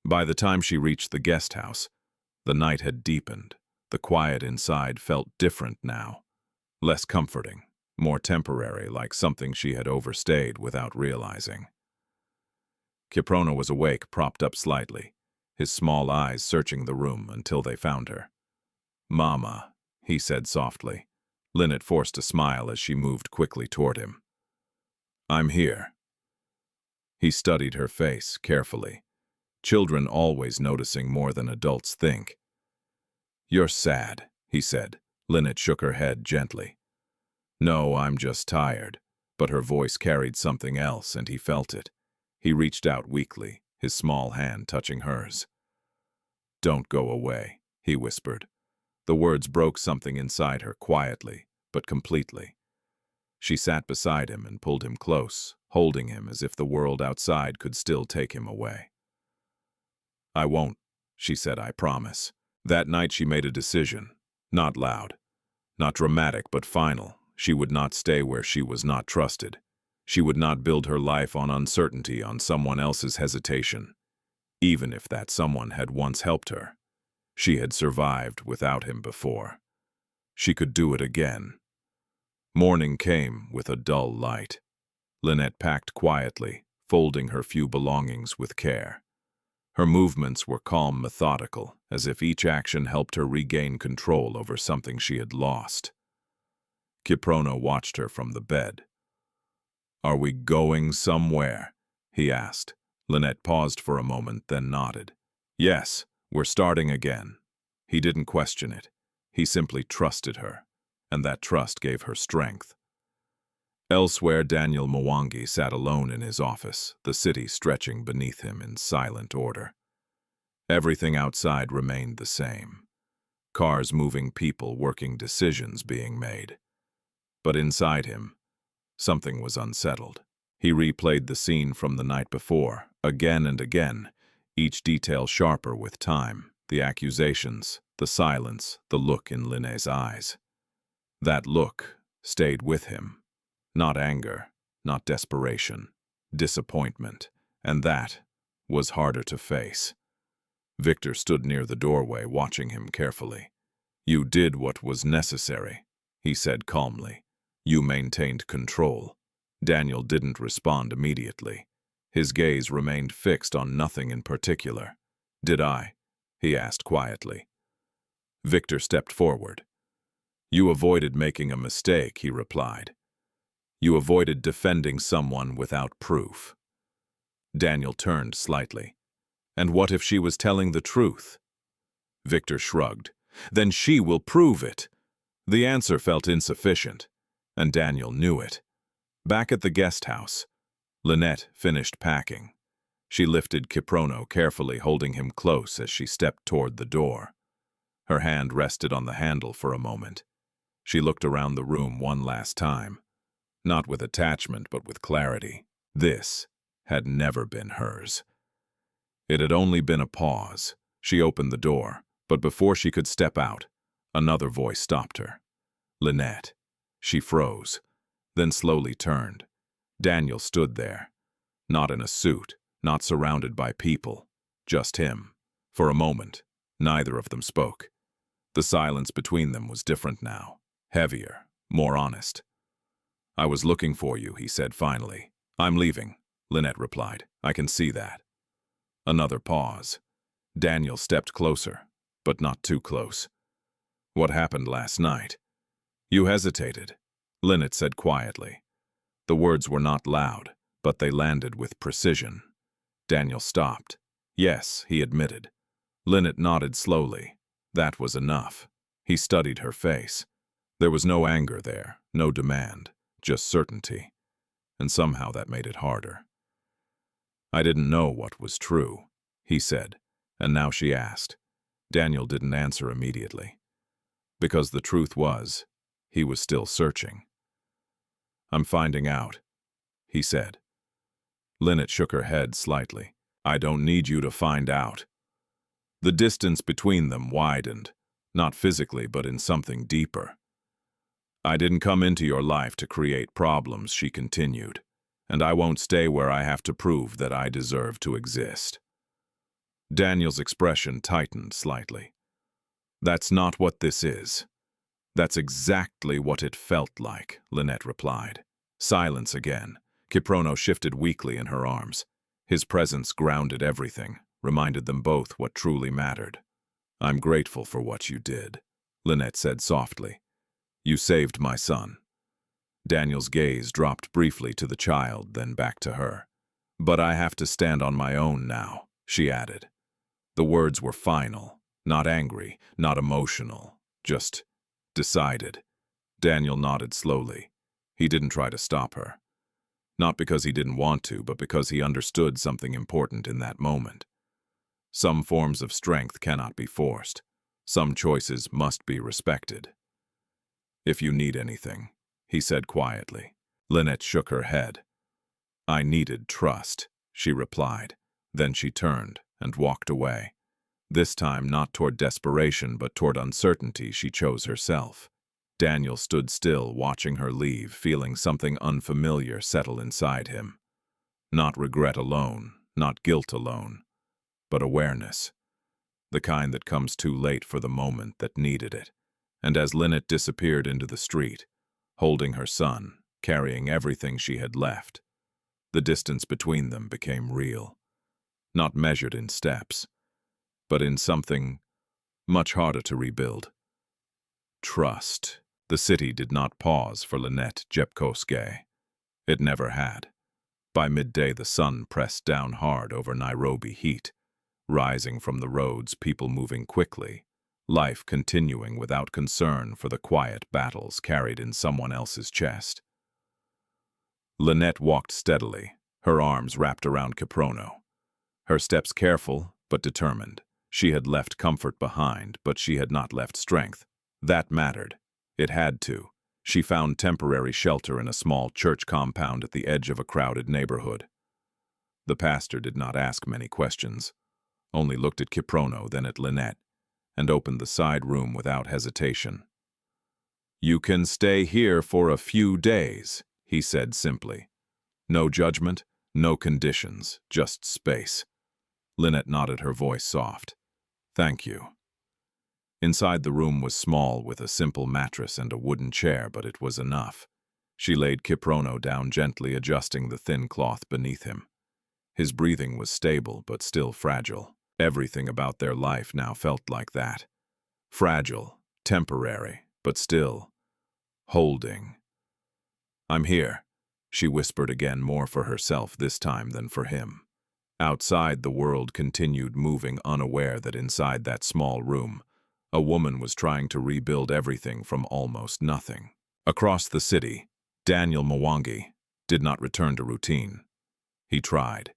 By the time she reached the guest house, the night had deepened. The quiet inside felt different now. Less comforting, more temporary, like something she had overstayed without realizing. Kiprono was awake, propped up slightly, his small eyes searching the room until they found her. "Mama," he said softly. Linet forced a smile as she moved quickly toward him. "I'm here." He studied her face carefully. Children always noticing more than adults think. "You're sad," he said. Linet shook her head gently. "No, I'm just tired." But her voice carried something else, and he felt it. He reached out weakly, his small hand touching hers. "Don't go away," he whispered. The words broke something inside her quietly, but completely. She sat beside him and pulled him close, holding him as if the world outside could still take him away. "I won't," she said, "I promise." That night she made a decision, not loud, not dramatic, but final. She would not stay where she was not trusted. She would not build her life on uncertainty, on someone else's hesitation, even if that someone had once helped her. She had survived without him before. She could do it again. Morning came with a dull light. Linet packed quietly, folding her few belongings with care. Her movements were calm, methodical, as if each action helped her regain control over something she had lost. Kiprono watched her from the bed. "Are we going somewhere?" he asked. Linet paused for a moment, then nodded. "Yes, we're starting again." He didn't question it. He simply trusted her, and that trust gave her strength. Elsewhere, Daniel Mwangi sat alone in his office, the city stretching beneath him in silent order. Everything outside remained the same. Cars moving, people working, decisions being made. But inside him, something was unsettled. He replayed the scene from the night before, again and again, each detail sharper with time, the accusations, the silence, the look in Linet's eyes. That look stayed with him. Not anger, not desperation, disappointment, and that was harder to face. Victor stood near the doorway, watching him carefully. "You did what was necessary," he said calmly. "You maintained control." Daniel didn't respond immediately. His gaze remained fixed on nothing in particular. "Did I?" he asked quietly. Victor stepped forward. "You avoided making a mistake," he replied. "You avoided defending someone without proof." Daniel turned slightly. "And what if she was telling the truth?" Victor shrugged. "Then she will prove it." The answer felt insufficient, and Daniel knew it. Back at the guest house, Linet finished packing. She lifted Kiprono carefully, holding him close as she stepped toward the door. Her hand rested on the handle for a moment. She looked around the room one last time, not with attachment but with clarity. This had never been hers. It had only been a pause. She opened the door, but before she could step out, another voice stopped her. "Linet." She froze, then slowly turned. Daniel stood there, not in a suit, not surrounded by people, just him. For a moment, neither of them spoke. The silence between them was different now, heavier, more honest. "I was looking for you," he said finally. "I'm leaving," Linet replied. "I can see that." Another pause. Daniel stepped closer, but not too close. "What happened last night?" "You hesitated," Linet said quietly. The words were not loud, but they landed with precision. Daniel stopped. "Yes," he admitted. Linet nodded slowly. That was enough. He studied her face. There was no anger there, no demand, just certainty. And somehow that made it harder. "I didn't know what was true," he said, and now she asked. Daniel didn't answer immediately. Because the truth was, he was still searching. "I'm finding out," he said. Linet shook her head slightly. "I don't need you to find out." The distance between them widened, not physically but in something deeper. "I didn't come into your life to create problems," she continued, "and I won't stay where I have to prove that I deserve to exist." Daniel's expression tightened slightly. "That's not what this is." "That's exactly what it felt like," Linet replied. Silence again. Kiprono shifted weakly in her arms. His presence grounded everything, reminded them both what truly mattered. "I'm grateful for what you did," Linet said softly. "You saved my son." Daniel's gaze dropped briefly to the child, then back to her. "But I have to stand on my own now," she added. The words were final, not angry, not emotional, just decided. Daniel nodded slowly. He didn't try to stop her. Not because he didn't want to, but because he understood something important in that moment. Some forms of strength cannot be forced. Some choices must be respected. "If you need anything," he said quietly. Linet shook her head. "I needed trust," she replied. Then she turned and walked away. This time not toward desperation, but toward uncertainty she chose herself. Daniel stood still, watching her leave, feeling something unfamiliar settle inside him. Not regret alone, not guilt alone, but awareness. The kind that comes too late for the moment that needed it. And as Linet disappeared into the street, holding her son, carrying everything she had left, the distance between them became real. not measured in steps, but in something much harder to rebuild. Trust. The city did not pause for Linet Jepkosgei. It never had. By midday, the sun pressed down hard over Nairobi heat, rising from the roads, people moving quickly, life continuing without concern for the quiet battles carried in someone else's chest. Linet walked steadily, her arms wrapped around Kiprono. Her steps careful, but determined. She had left comfort behind, but she had not left strength. That mattered. It had to. She found temporary shelter in a small church compound at the edge of a crowded neighborhood. The pastor did not ask many questions, only looked at Kiprono, then at Linet, and opened the side room without hesitation. "You can stay here for a few days," he said simply. No judgment, no conditions, just space. Linet nodded, her voice soft. "Thank you." Inside the room was small, with a simple mattress and a wooden chair, but it was enough. She laid Kiprono down gently, adjusting the thin cloth beneath him. His breathing was stable, but still fragile. Everything about their life now felt like that. Fragile, temporary, but still holding. "I'm here," she whispered again, more for herself this time than for him. Outside, the world continued moving, unaware that inside that small room, a woman was trying to rebuild everything from almost nothing. Across the city, Daniel Mwangi did not return to routine. He tried.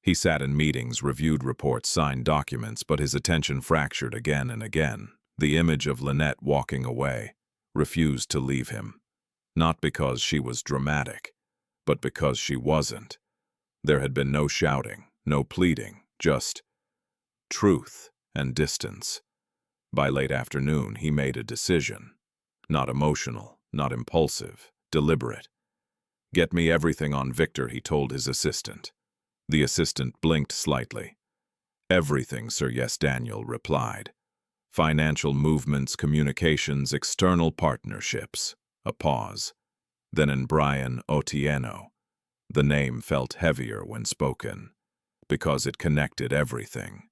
He sat in meetings, reviewed reports, signed documents, but his attention fractured again and again. The image of Linet walking away refused to leave him. Not because she was dramatic, but because she wasn't. There had been no shouting, no pleading, just truth and distance. By late afternoon, he made a decision. Not emotional, not impulsive, deliberate. "Get me everything on Victor," he told his assistant. The assistant blinked slightly. "Everything, sir." "Yes," Daniel replied. "Financial movements, communications, external partnerships." A pause. Then in Brian Otieno. The name felt heavier when spoken, because it connected everything.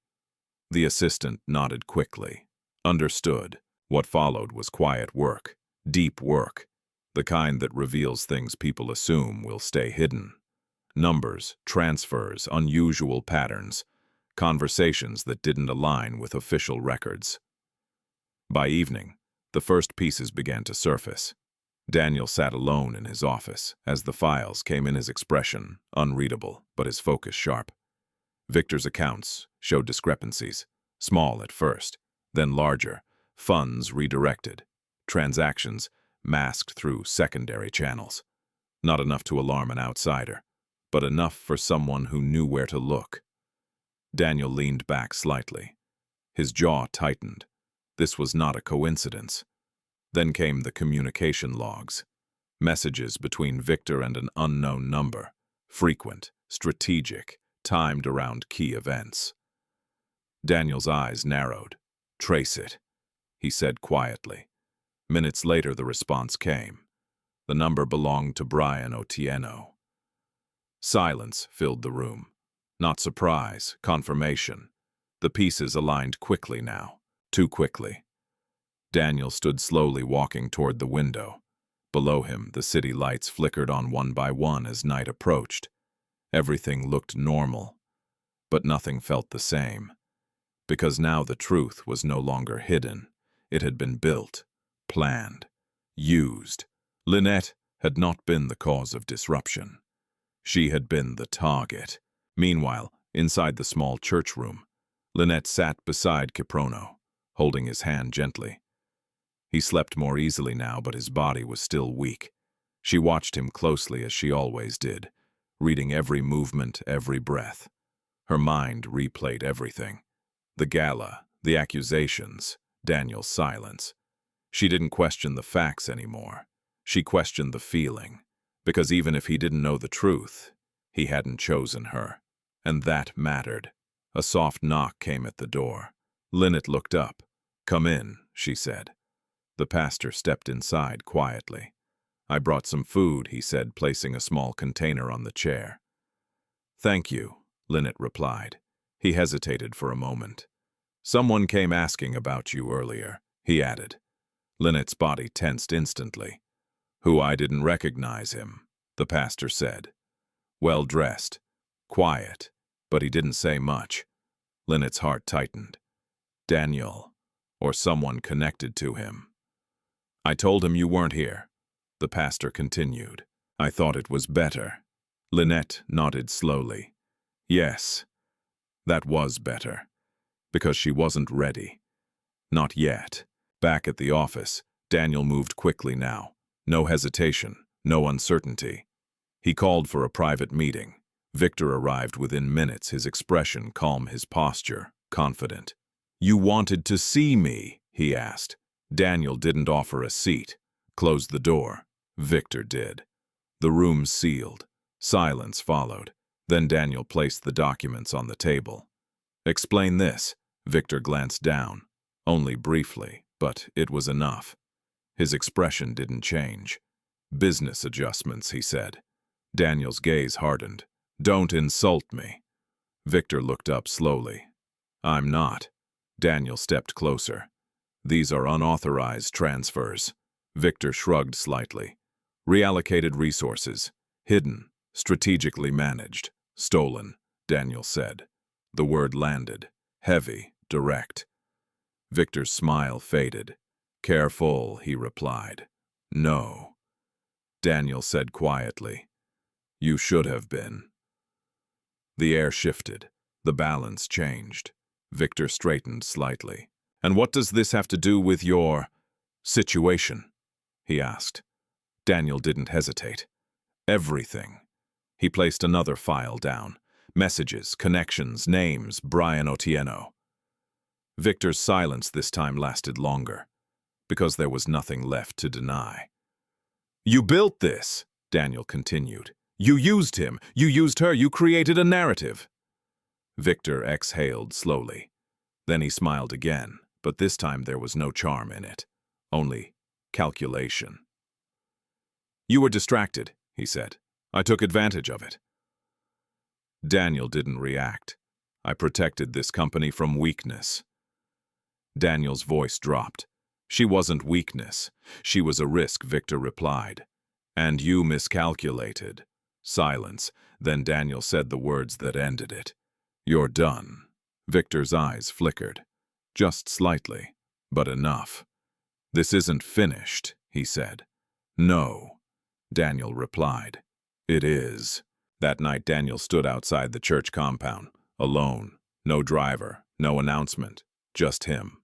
The assistant nodded quickly. Understood. What followed was quiet work, deep work, the kind that reveals things people assume will stay hidden. Numbers, transfers, unusual patterns, conversations that didn't align with official records. By evening, the first pieces began to surface. Daniel sat alone in his office as the files came in, his expression unreadable, but his focus sharp. Victor's accounts showed discrepancies, small at first, then larger, funds redirected, transactions masked through secondary channels. Not enough to alarm an outsider, but enough for someone who knew where to look. Daniel leaned back slightly. His jaw tightened. This was not a coincidence. Then came the communication logs. Messages between Victor and an unknown number. Frequent, strategic, timed around key events. Daniel's eyes narrowed. "Trace it," he said quietly. Minutes later, the response came. The number belonged to Brian Otieno. Silence filled the room. Not surprise, confirmation. The pieces aligned quickly now. Too quickly. Daniel stood slowly, walking toward the window. Below him, the city lights flickered on one by one as night approached. Everything looked normal, but nothing felt the same. Because now the truth was no longer hidden. It had been built, planned, used. Linet had not been the cause of disruption. She had been the target. Meanwhile, inside the small church room, Linet sat beside Kiprono, holding his hand gently. He slept more easily now, but his body was still weak. She watched him closely, as she always did, reading every movement, every breath. Her mind replayed everything. The gala, the accusations, Daniel's silence. She didn't question the facts anymore. She questioned the feeling, because even if he didn't know the truth, he hadn't chosen her. And that mattered. A soft knock came at the door. Linet looked up. "Come in," she said. The pastor stepped inside quietly. "I brought some food," he said, placing a small container on the chair. "Thank you," Linet replied. He hesitated for a moment. "Someone came asking about you earlier," he added. Linet's body tensed instantly. "Who I didn't recognize him," the pastor said. Well-dressed, quiet, but he didn't say much. Linet's heart tightened. Daniel, or someone connected to him. "I told him you weren't here," the pastor continued. "I thought it was better." Linet nodded slowly. Yes, that was better, because she wasn't ready. Not yet. Back at the office, Daniel moved quickly now. No hesitation, no uncertainty. He called for a private meeting. Victor arrived within minutes, his expression calm, his posture confident. "You wanted to see me?" he asked. Daniel didn't offer a seat. Closed the door. Victor did. The room sealed. Silence followed. Then Daniel placed the documents on the table. "Explain this." Victor glanced down. Only briefly, but it was enough. His expression didn't change. "Business adjustments," he said. Daniel's gaze hardened. "Don't insult me." Victor looked up slowly. "I'm not." Daniel stepped closer. "These are unauthorized transfers." Victor shrugged slightly. "Reallocated resources. Hidden. Strategically managed. Stolen," Daniel said. The word landed. Heavy, direct. Victor's smile faded. "Careful," he replied. "No." Daniel said quietly. "You should have been." The air shifted. The balance changed. Victor straightened slightly. "And what does this have to do with your situation?" he asked. Daniel didn't hesitate. "Everything." He placed another file down. Messages, connections, names, Brian Otieno. Victor's silence this time lasted longer, because there was nothing left to deny. "You built this," Daniel continued. "You used him, you used her, you created a narrative." Victor exhaled slowly. Then he smiled again, but this time there was no charm in it, only calculation. "You were distracted," he said. "I took advantage of it." Daniel didn't react. "I protected this company from weakness." Daniel's voice dropped. "She wasn't weakness. She was a risk," Victor replied. "And you miscalculated." Silence. Then Daniel said the words that ended it. "You're done." Victor's eyes flickered. Just slightly, but enough. "This isn't finished," he said. "No," Daniel replied. "It is." That night Daniel stood outside the church compound, alone. No driver, no announcement, just him.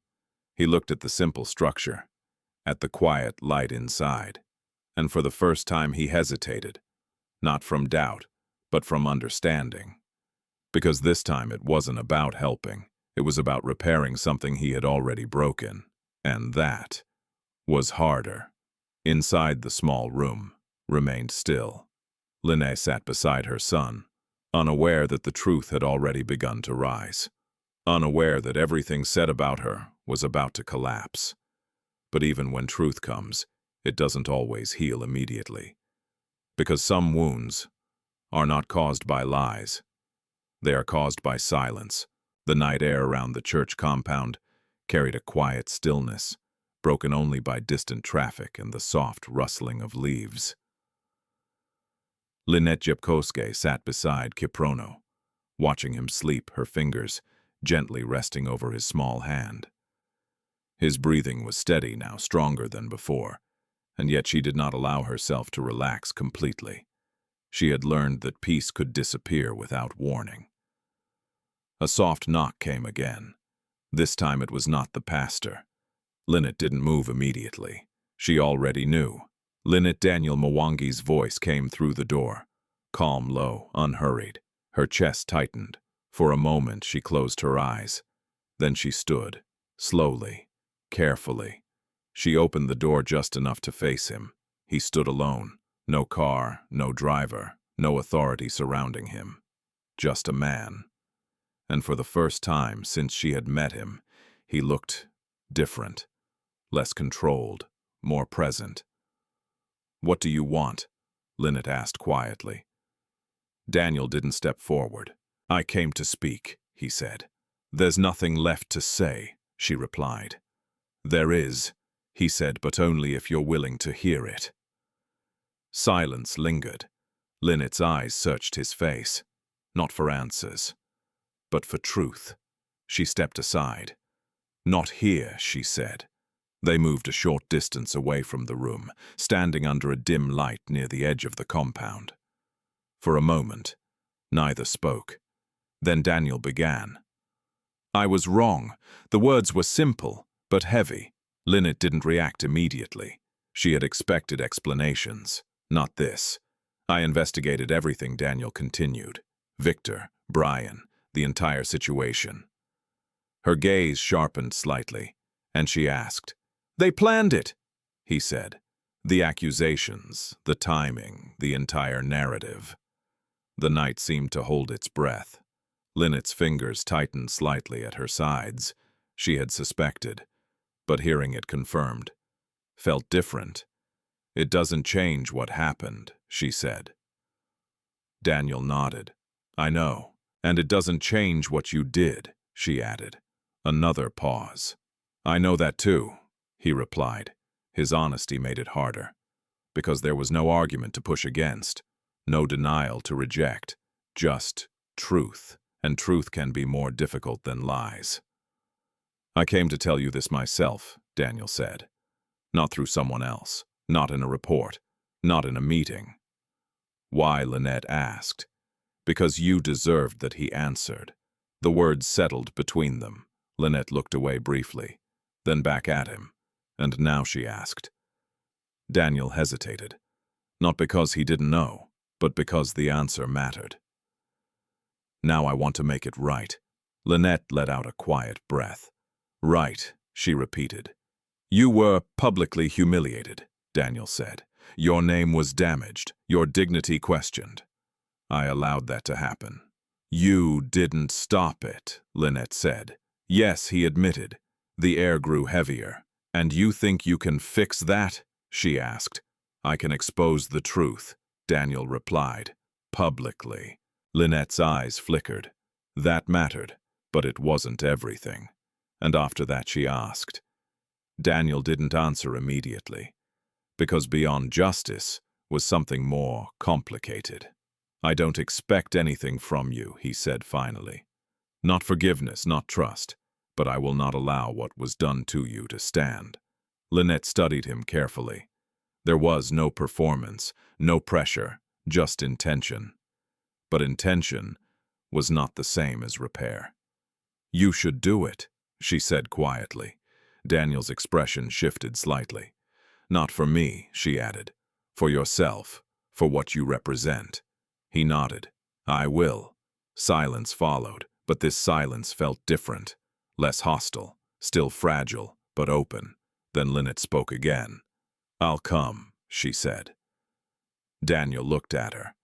He looked at the simple structure, at the quiet light inside, and for the first time he hesitated, not from doubt, but from understanding. Because this time it wasn't about helping, it was about repairing something he had already broken, and that was harder. Inside the small room, remained still. Linet sat beside her son, unaware that the truth had already begun to rise, unaware that everything said about her was about to collapse. But even when truth comes, it doesn't always heal immediately. Because some wounds are not caused by lies. They are caused by silence. The night air around the church compound carried a quiet stillness, broken only by distant traffic and the soft rustling of leaves. Linet Jepkosgei sat beside Kiprono, watching him sleep, her fingers gently resting over his small hand. His breathing was steady now, stronger than before, and yet she did not allow herself to relax completely. She had learned that peace could disappear without warning. A soft knock came again. This time it was not the pastor. Linet didn't move immediately. She already knew. Linet Daniel Mwangi's voice came through the door. Calm, low, unhurried. Her chest tightened. For a moment she closed her eyes. Then she stood, slowly, carefully. She opened the door just enough to face him. He stood alone. No car, no driver, no authority surrounding him. Just a man. And for the first time since she had met him, he looked different, less controlled, more present. "What do you want?" Linet asked quietly. Daniel didn't step forward. "I came to speak," he said. "There's nothing left to say," she replied. "There is," he said, "but only if you're willing to hear it." Silence lingered. Linet's eyes searched his face, not for answers, but for truth. She stepped aside. "Not here," she said. They moved a short distance away from the room, standing under a dim light near the edge of the compound. For a moment, neither spoke. Then Daniel began. "I was wrong. The words were simple, but heavy." Linet didn't react immediately. She had expected explanations. Not this. "I investigated everything," Daniel continued. "Victor, Brian, the entire situation." Her gaze sharpened slightly, and she asked, "They planned it," he said. "The accusations, the timing, the entire narrative." The night seemed to hold its breath. Linet's fingers tightened slightly at her sides. She had suspected, but hearing it confirmed. Felt different. "It doesn't change what happened," she said. Daniel nodded. "I know. And it doesn't change what you did," she added. Another pause. "I know that too," he replied. His honesty made it harder, because there was no argument to push against, no denial to reject, just truth, and truth can be more difficult than lies. "I came to tell you this myself," Daniel said. "Not through someone else, not in a report, not in a meeting." "Why?" Linet asked. "Because you deserved that," he answered. The words settled between them. Linet looked away briefly, then back at him. "And now?" she asked. Daniel hesitated, not because he didn't know, but because the answer mattered. "Now I want to make it right." Linet let out a quiet breath. "Right," she repeated. "You were publicly humiliated," Daniel said. "Your name was damaged, your dignity questioned. I allowed that to happen." "You didn't stop it," Linet said. "Yes," he admitted. The air grew heavier. "And you think you can fix that?" she asked. "I can expose the truth," Daniel replied. "Publicly." Linet's eyes flickered. That mattered, but it wasn't everything. And after that she asked. Daniel didn't answer immediately, because beyond justice was something more complicated. "I don't expect anything from you," he said finally. "Not forgiveness, not trust, but I will not allow what was done to you to stand." Linet studied him carefully. There was no performance, no pressure, just intention. But intention was not the same as repair. "You should do it," she said quietly. Daniel's expression shifted slightly. "Not for me," she added. "For yourself, for what you represent." He nodded. "I will." Silence followed, but this silence felt different, less hostile, still fragile, but open. Then Linet spoke again. "I'll come," she said. Daniel looked at her.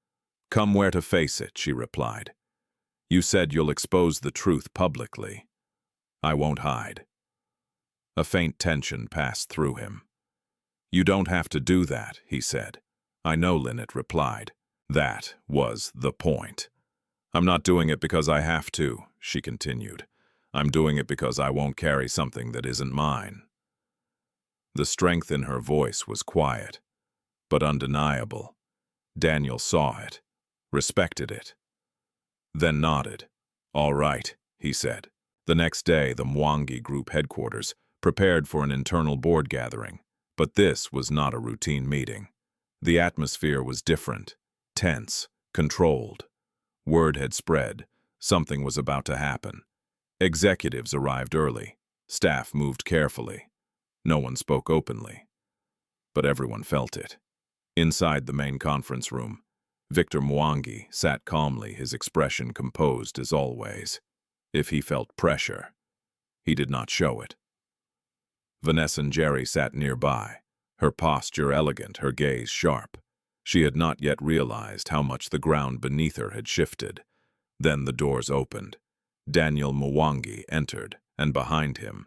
"Come where to face it," she replied. "You said you'll expose the truth publicly. I won't hide." A faint tension passed through him. "You don't have to do that," he said. "I know," Linet replied. "That was the point." "I'm not doing it because I have to," she continued. "I'm doing it because I won't carry something that isn't mine." The strength in her voice was quiet, but undeniable. Daniel saw it, respected it, then nodded. "All right," he said. The next day, the Mwangi Group headquarters prepared for an internal board gathering, but this was not a routine meeting. The atmosphere was different, tense, controlled. Word had spread. Something was about to happen. Executives arrived early. Staff moved carefully. No one spoke openly, but everyone felt it. Inside the main conference room, Victor Mwangi sat calmly, his expression composed as always. If he felt pressure, he did not show it. Vanessa and Jerry sat nearby, her posture elegant, her gaze sharp. She had not yet realized how much the ground beneath her had shifted. Then the doors opened. Daniel Mwangi entered, and behind him,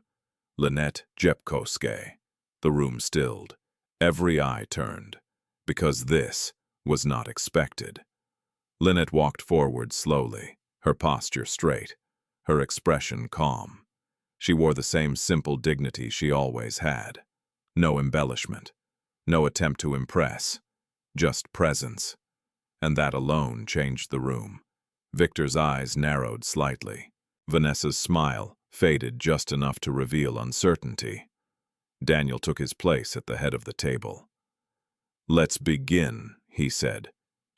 Linet Jepkosgei. The room stilled. Every eye turned, because this was not expected. Linet walked forward slowly, her posture straight, her expression calm. She wore the same simple dignity she always had. No embellishment, no attempt to impress, just presence. And that alone changed the room. Victor's eyes narrowed slightly. Vanessa's smile faded just enough to reveal uncertainty. Daniel took his place at the head of the table. "Let's begin," he said.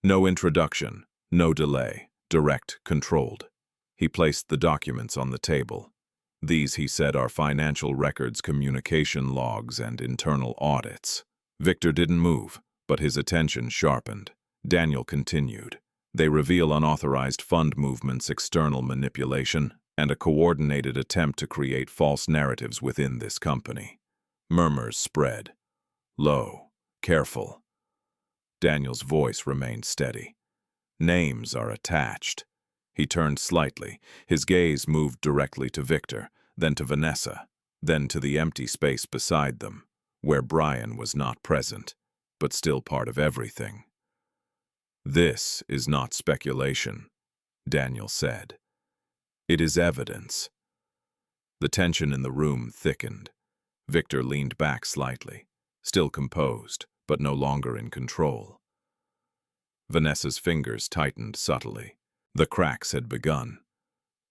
"No introduction, no delay, direct, controlled." He placed the documents on the table. "These," he said, "are financial records, communication logs, and internal audits." Victor didn't move, but his attention sharpened. Daniel continued. "They reveal unauthorized fund movements, external manipulation, and a coordinated attempt to create false narratives within this company." Murmurs spread. "Low, careful." Daniel's voice remained steady. "Names are attached." He turned slightly. His gaze moved directly to Victor, then to Vanessa, then to the empty space beside them, where Brian was not present, but still part of everything. "This is not speculation," Daniel said. "It is evidence." The tension in the room thickened. Victor leaned back slightly, still composed, but no longer in control. Vanessa's fingers tightened subtly. The cracks had begun.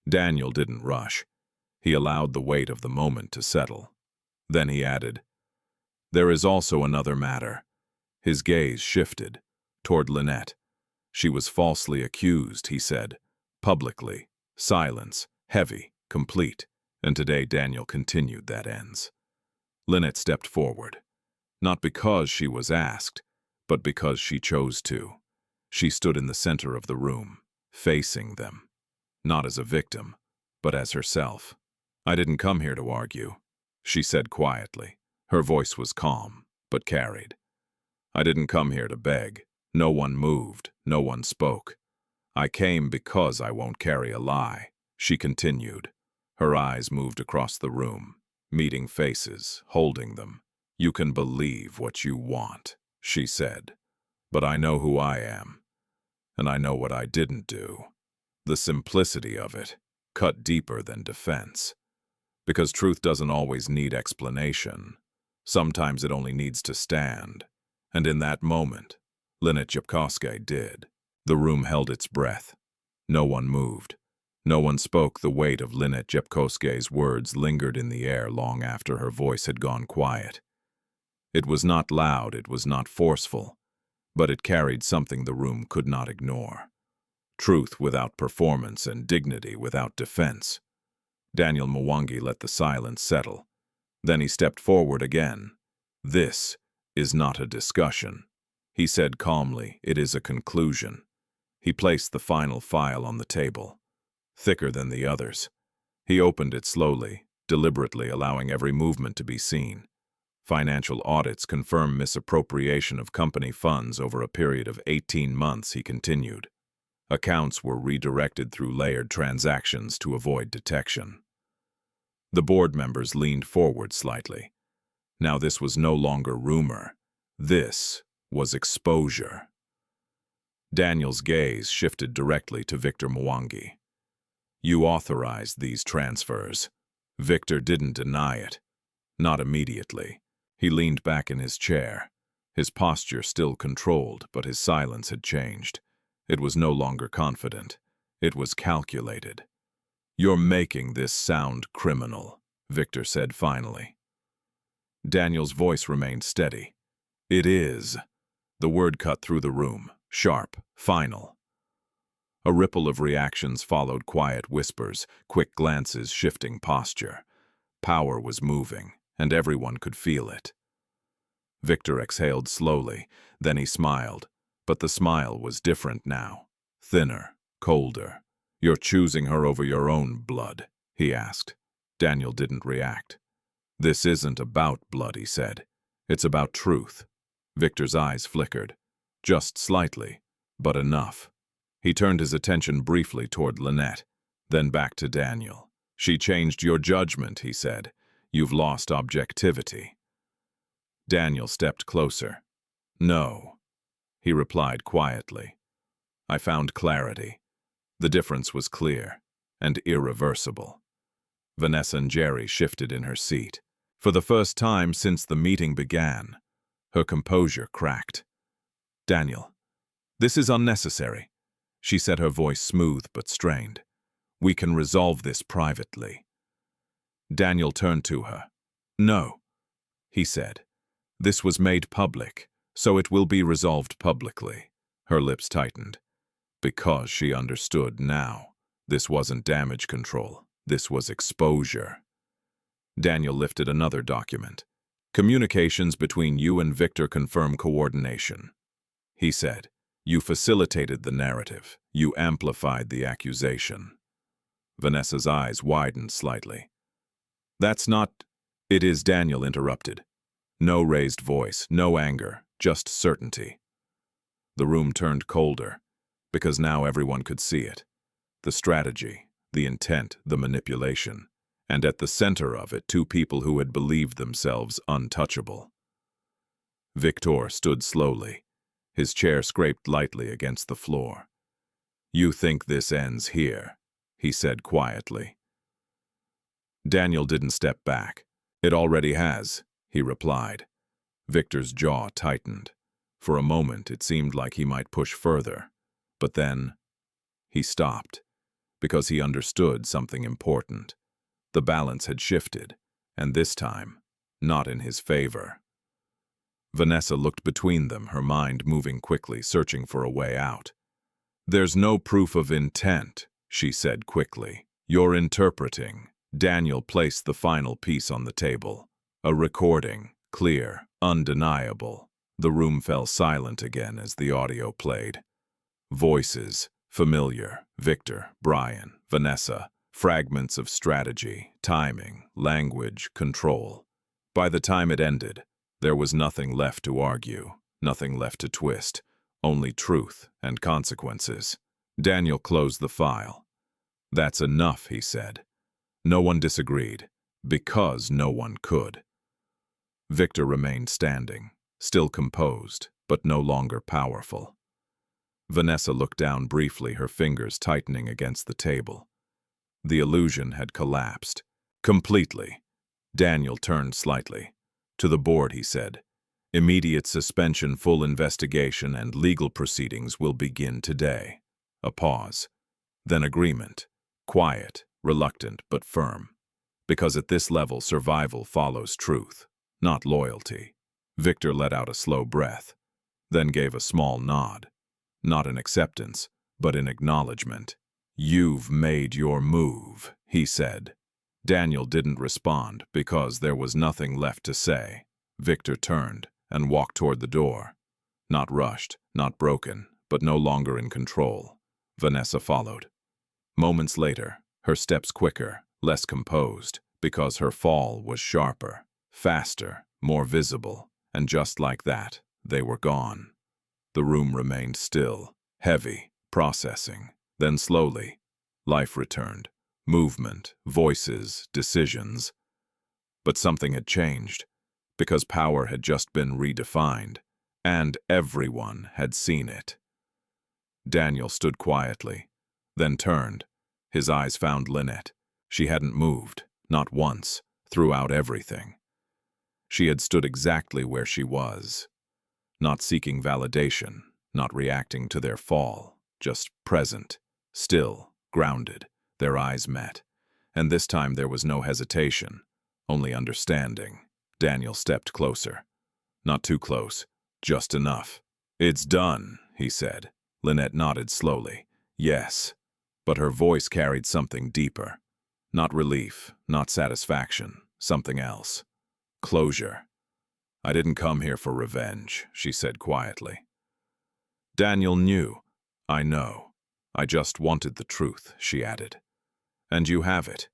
Daniel didn't rush. He allowed the weight of the moment to settle. Then he added, "There is also another matter." His gaze shifted toward Linet. "She was falsely accused," he said, "publicly. Silence, heavy, complete." And today Daniel continued that ends. Linet stepped forward, not because she was asked, but because she chose to. She stood in the center of the room, facing them, not as a victim, but as herself. "I didn't come here to argue," she said quietly. Her voice was calm, but carried. "I didn't come here to beg." No one moved, no one spoke. "I came because I won't carry a lie," she continued. Her eyes moved across the room, meeting faces, holding them. "You can believe what you want," she said. "But I know who I am, and I know what I didn't do." The simplicity of it cut deeper than defense. Because truth doesn't always need explanation. Sometimes it only needs to stand. And in that moment, Linet Jepkosgei did. The room held its breath. No one moved. No one spoke. The weight of Linet Jepkosgei's words lingered in the air long after her voice had gone quiet. It was not loud, it was not forceful, but it carried something the room could not ignore. Truth without performance and dignity without defense. Daniel Mwangi let the silence settle. Then he stepped forward again. "This is not a discussion," he said calmly. "It is a conclusion." He placed the final file on the table, thicker than the others. He opened it slowly, deliberately, allowing every movement to be seen. "Financial audits confirm misappropriation of company funds over a period of 18 months, he continued. Accounts were redirected through layered transactions to avoid detection. The board members leaned forward slightly. Now this was no longer rumor. This was exposure. Daniel's gaze shifted directly to Victor Mwangi. "You authorized these transfers." Victor didn't deny it. Not immediately. He leaned back in his chair. His posture still controlled, but his silence had changed. It was no longer confident. It was calculated. "You're making this sound criminal," Victor said finally. Daniel's voice remained steady. "It is." The word cut through the room, sharp, final. A ripple of reactions followed, quiet whispers, quick glances, shifting posture. Power was moving, and everyone could feel it. Victor exhaled slowly, then he smiled. But the smile was different now. Thinner, colder. "You're choosing her over your own blood?" he asked. Daniel didn't react. "This isn't about blood," he said. "It's about truth." Victor's eyes flickered. Just slightly, but enough. He turned his attention briefly toward Linet, then back to Daniel. "She changed your judgment," he said. "You've lost objectivity." Daniel stepped closer. "No," he replied quietly. "I found clarity. The difference was clear, and irreversible. Vanessa and Jerry shifted in her seat. For the first time since the meeting began, her composure cracked. "Daniel, this is unnecessary," she said, her voice smooth but strained. "We can resolve this privately." Daniel turned to her. "No," he said. "This was made public, so it will be resolved publicly." Her lips tightened. Because she understood now. This wasn't damage control. This was exposure. Daniel lifted another document. "Communications between you and Victor confirm coordination," he said. "You facilitated the narrative. You amplified the accusation." Vanessa's eyes widened slightly. "That's not—" "It is," Daniel interrupted. No raised voice, no anger, just certainty. The room turned colder, because now everyone could see it. The strategy, the intent, the manipulation. And at the center of it, two people who had believed themselves untouchable. Victor stood slowly. His chair scraped lightly against the floor. "You think this ends here," he said quietly. Daniel didn't step back. "It already has," he replied. Victor's jaw tightened. For a moment, it seemed like he might push further. But then, he stopped, because he understood something important. The balance had shifted, and this time, not in his favor. Vanessa looked between them, her mind moving quickly, searching for a way out. "There's no proof of intent," she said quickly. "You're interpreting." Daniel placed the final piece on the table. A recording, clear, undeniable. The room fell silent again as the audio played. Voices, familiar, Victor, Brian, Vanessa, fragments of strategy, timing, language, control. By the time it ended, there was nothing left to argue, nothing left to twist, only truth and consequences. Daniel closed the file. "That's enough," he said. No one disagreed, because no one could. Victor remained standing, still composed, but no longer powerful. Vanessa looked down briefly, her fingers tightening against the table. The illusion had collapsed. Completely. Daniel turned slightly. To the board, he said, "Immediate suspension, full investigation, and legal proceedings will begin today." A pause. Then agreement. Quiet, reluctant, but firm. Because at this level, survival follows truth, not loyalty. Victor let out a slow breath, then gave a small nod. Not in acceptance, but in acknowledgement. "You've made your move," he said. Daniel didn't respond because there was nothing left to say. Victor turned and walked toward the door. Not rushed, not broken, but no longer in control. Vanessa followed. Moments later, her steps quicker, less composed, because her fall was sharper, faster, more visible, and just like that, they were gone. The room remained still, heavy, processing. Then slowly, life returned. Movement, voices, decisions. But something had changed, because power had just been redefined, and everyone had seen it. Daniel stood quietly, then turned. His eyes found Linet. She hadn't moved, not once, throughout everything. She had stood exactly where she was, not seeking validation, not reacting to their fall, just present, still, grounded. Their eyes met, and this time there was no hesitation, only understanding. Daniel stepped closer. Not too close, just enough. "It's done," he said. Linet nodded slowly. "Yes." But her voice carried something deeper. Not relief, not satisfaction, something else. Closure. "I didn't come here for revenge," she said quietly. Daniel knew. "I know. I just wanted the truth," she added. "And you have it,"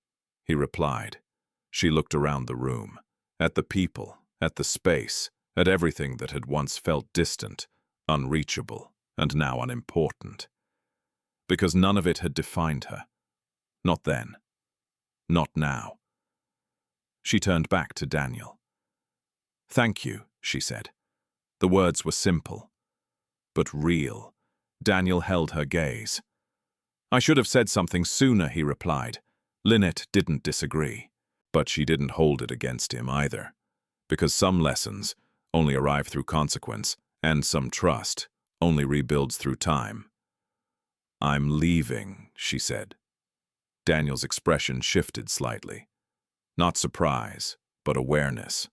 he replied. She looked around the room, at the people, at the space, at everything that had once felt distant, unreachable, and now unimportant. Because none of it had defined her. Not then. Not now. She turned back to Daniel. "Thank you," she said. The words were simple, but real. Daniel held her gaze. I should have said something sooner, he replied. Linet didn't disagree, but she didn't hold it against him either, because some lessons only arrive through consequence, and some trust only rebuilds through time. I'm leaving, she said. Daniel's expression shifted slightly. Not surprise, but awareness.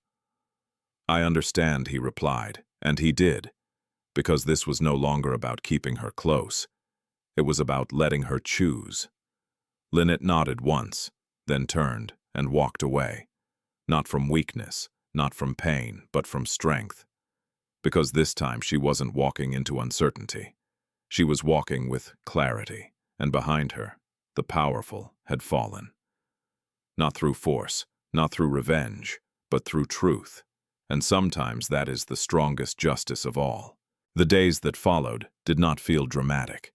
I understand, he replied, and he did, because this was no longer about keeping her close. It was about letting her choose. Linet nodded once, then turned and walked away. Not from weakness, not from pain, but from strength. Because this time she wasn't walking into uncertainty. She was walking with clarity, and behind her, the powerful had fallen. Not through force, not through revenge, but through truth. And sometimes that is the strongest justice of all. The days that followed did not feel dramatic.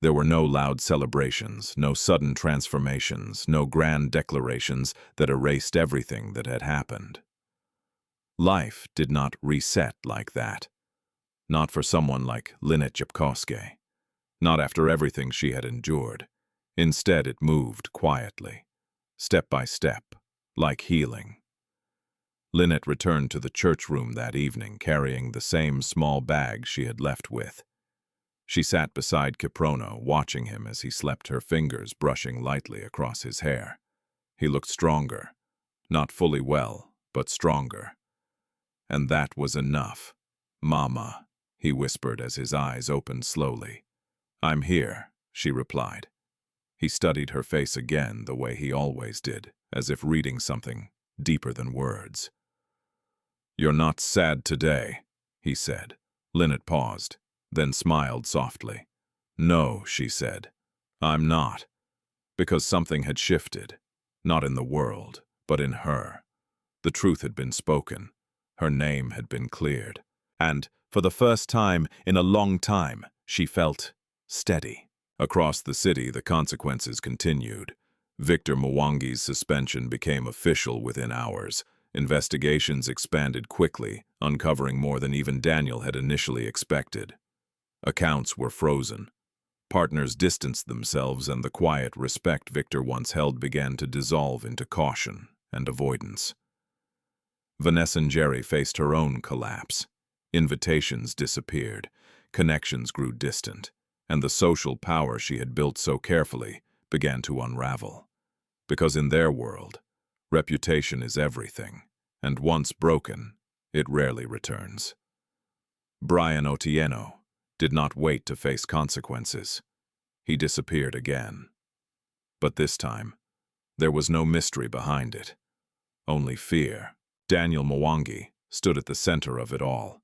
There were no loud celebrations, no sudden transformations, no grand declarations that erased everything that had happened. Life did not reset like that. Not for someone like Linet Jepkosgei. Not after everything she had endured. Instead, it moved quietly, step by step, like healing. Linet returned to the church room that evening, carrying the same small bag she had left with. She sat beside Kiprono, watching him as he slept, her fingers brushing lightly across his hair. He looked stronger. Not fully well, but stronger. And that was enough. Mama, he whispered as his eyes opened slowly. I'm here, she replied. He studied her face again the way he always did, as if reading something deeper than words. You're not sad today, he said. Linet paused, then smiled softly. No, she said. I'm not. Because something had shifted. Not in the world, but in her. The truth had been spoken. Her name had been cleared. And, for the first time in a long time, she felt steady. Across the city, the consequences continued. Victor Mwangi's suspension became official within hours. Investigations expanded quickly, uncovering more than even Daniel had initially expected. Accounts were frozen. Partners distanced themselves, and the quiet respect Victor once held began to dissolve into caution and avoidance. Vanessa Njeri faced her own collapse. Invitations disappeared, connections grew distant, and the social power she had built so carefully began to unravel. Because in their world, reputation is everything, and once broken, it rarely returns. Brian Otieno did not wait to face consequences. He disappeared again. But this time, there was no mystery behind it, only fear. Daniel Mwangi stood at the center of it all.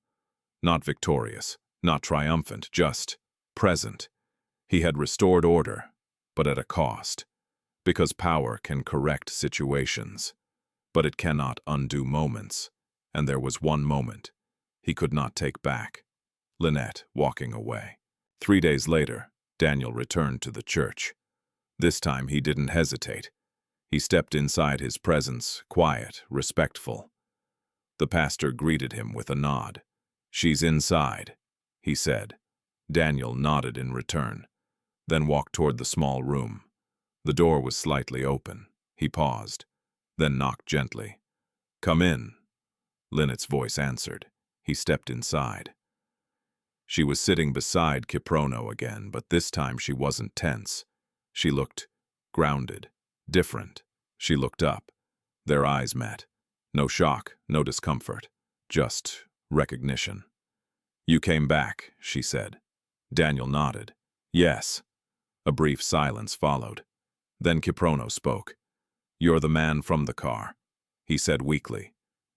Not victorious, not triumphant, just present. He had restored order, but at a cost. Because power can correct situations, but it cannot undo moments. And there was one moment he could not take back. Linet walking away. 3 days later, Daniel returned to the church. This time he didn't hesitate. He stepped inside his presence, quiet, respectful. The pastor greeted him with a nod. She's inside, he said. Daniel nodded in return, then walked toward the small room. The door was slightly open. He paused, then knocked gently. Come in, Linet's voice answered. He stepped inside. She was sitting beside Kiprono again, but this time she wasn't tense. She looked grounded, different. She looked up. Their eyes met. No shock, no discomfort, just recognition. You came back, she said. Daniel nodded. Yes. A brief silence followed. Then Kiprono spoke. You're the man from the car, he said weakly.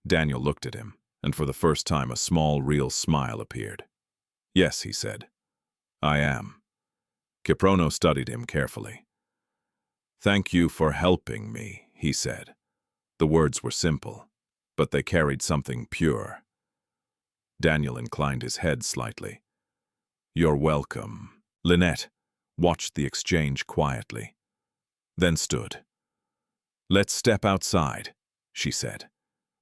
Daniel looked at him, and for the first time a small, real smile appeared. Yes, he said. I am. Kiprono studied him carefully. Thank you for helping me, he said. The words were simple, but they carried something pure. Daniel inclined his head slightly. You're welcome. Linet watched the exchange quietly, then stood. Let's step outside, she said.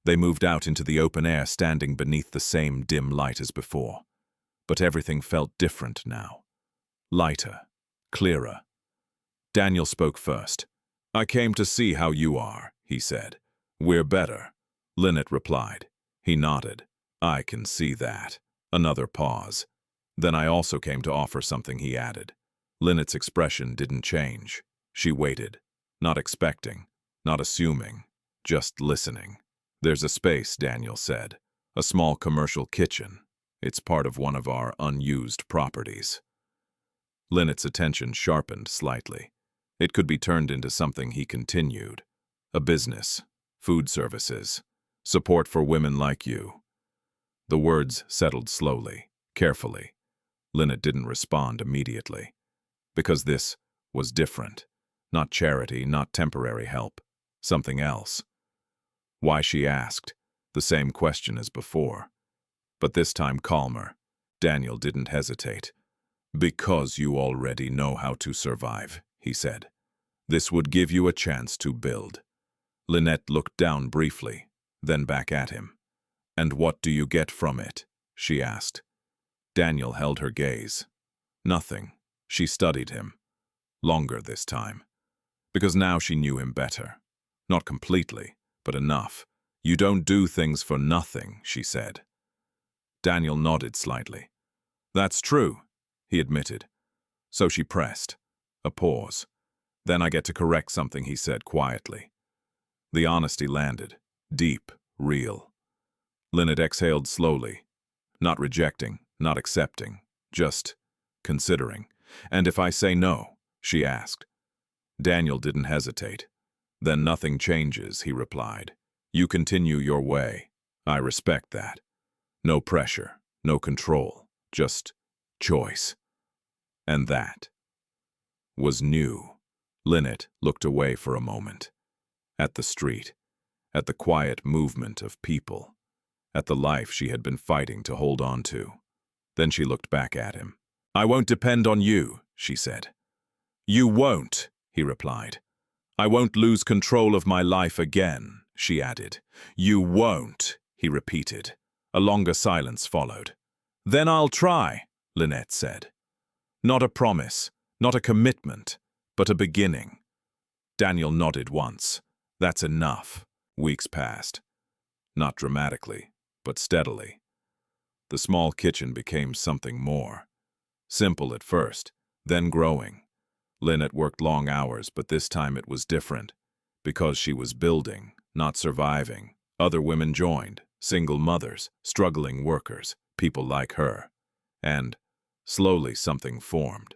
They moved out into the open air, standing beneath the same dim light as before. But everything felt different now. Lighter, clearer. Daniel spoke first. "I came to see how you are," he said. "We're better." Linet replied. He nodded. "I can see that." Another pause. "Then I also came to offer something," he added. Linet's expression didn't change. She waited, not expecting, not assuming, just listening. "There's a space," Daniel said. "A small commercial kitchen. It's part of one of our unused properties." Linet's attention sharpened slightly. It could be turned into something, he continued. "A business, food services, support for women like you." The words settled slowly, carefully. Linet didn't respond immediately. Because this was different. Not charity, not temporary help. Something else. Why, she asked, the same question as before. But this time calmer. Daniel didn't hesitate. "Because you already know how to survive," he said. "This would give you a chance to build." Linet looked down briefly, then back at him. "And what do you get from it?" she asked. Daniel held her gaze. Nothing. She studied him. Longer this time. Because now she knew him better. Not completely, but enough. "You don't do things for nothing," she said. Daniel nodded slightly. "That's true," he admitted. So she pressed. A pause. "Then I get to correct something," he said quietly. The honesty landed. Deep, real. Linet exhaled slowly. Not rejecting, not accepting. Just considering. "And if I say no?" she asked. Daniel didn't hesitate. "Then nothing changes," he replied. "You continue your way. I respect that. No pressure, no control, just choice." And that was new. Linet looked away for a moment. At the street, at the quiet movement of people, at the life she had been fighting to hold on to. Then she looked back at him. "I won't depend on you," she said. "You won't," he replied. "I won't lose control of my life again," she added. "You won't," he repeated. A longer silence followed. "Then I'll try," Linet said. Not a promise, not a commitment, but a beginning. Daniel nodded once. "That's enough." Weeks passed. Not dramatically, but steadily. The small kitchen became something more. Simple at first, then growing. Linet worked long hours, but this time it was different. Because she was building, not surviving. Other women joined, single mothers, struggling workers, people like her. And slowly something formed.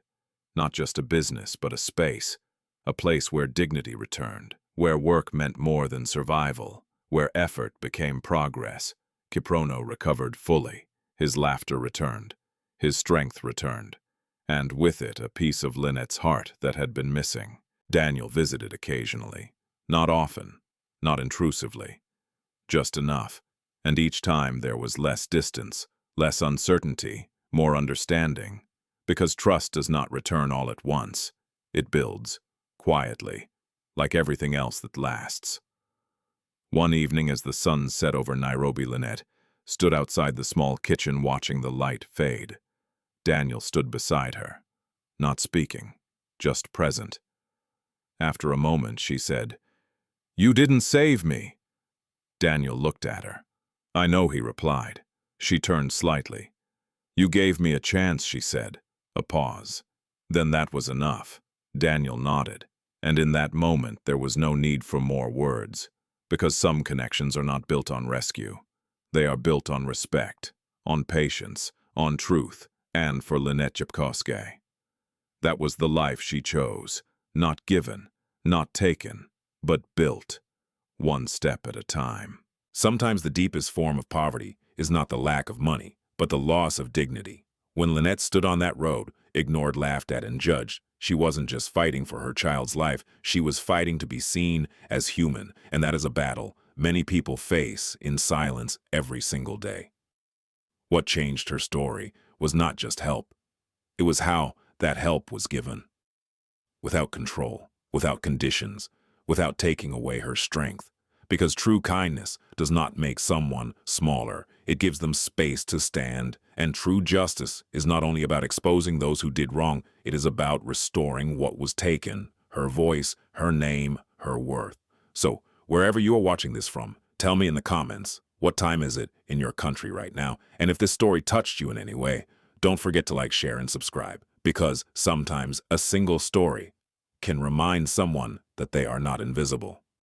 Not just a business, but a space. A place where dignity returned, where work meant more than survival, where effort became progress. Kiprono recovered fully. His laughter returned. His strength returned. And with it a piece of Linet's heart that had been missing. Daniel visited occasionally. Not often, not intrusively. Just enough. And each time there was less distance, less uncertainty, more understanding. Because trust does not return all at once. It builds, quietly, like everything else that lasts. One evening as the sun set over Nairobi, Linet stood outside the small kitchen watching the light fade. Daniel stood beside her, not speaking, just present. After a moment, she said, "You didn't save me." Daniel looked at her. "I know," he replied. She turned slightly. "You gave me a chance," she said. A pause. "Then that was enough." Daniel nodded. And in that moment, there was no need for more words. Because some connections are not built on rescue. They are built on respect, on patience, on truth, and for Linet Jepkosgei. That was the life she chose, not given, not taken, but built, one step at a time. Sometimes the deepest form of poverty is not the lack of money, but the loss of dignity. When Linet stood on that road, ignored, laughed at, and judged, she wasn't just fighting for her child's life, she was fighting to be seen as human, and that is a battle many people face in silence every single day. What changed her story was not just help. It was how that help was given. Without control, without conditions, without taking away her strength. Because true kindness does not make someone smaller. It gives them space to stand. And true justice is not only about exposing those who did wrong, it is about restoring what was taken her voice, her name, her worth. So, wherever you are watching this from, tell me in the comments, what time is it in your country right now? And if this story touched you in any way, don't forget to like, share, and subscribe, because sometimes a single story can remind someone that they are not invisible.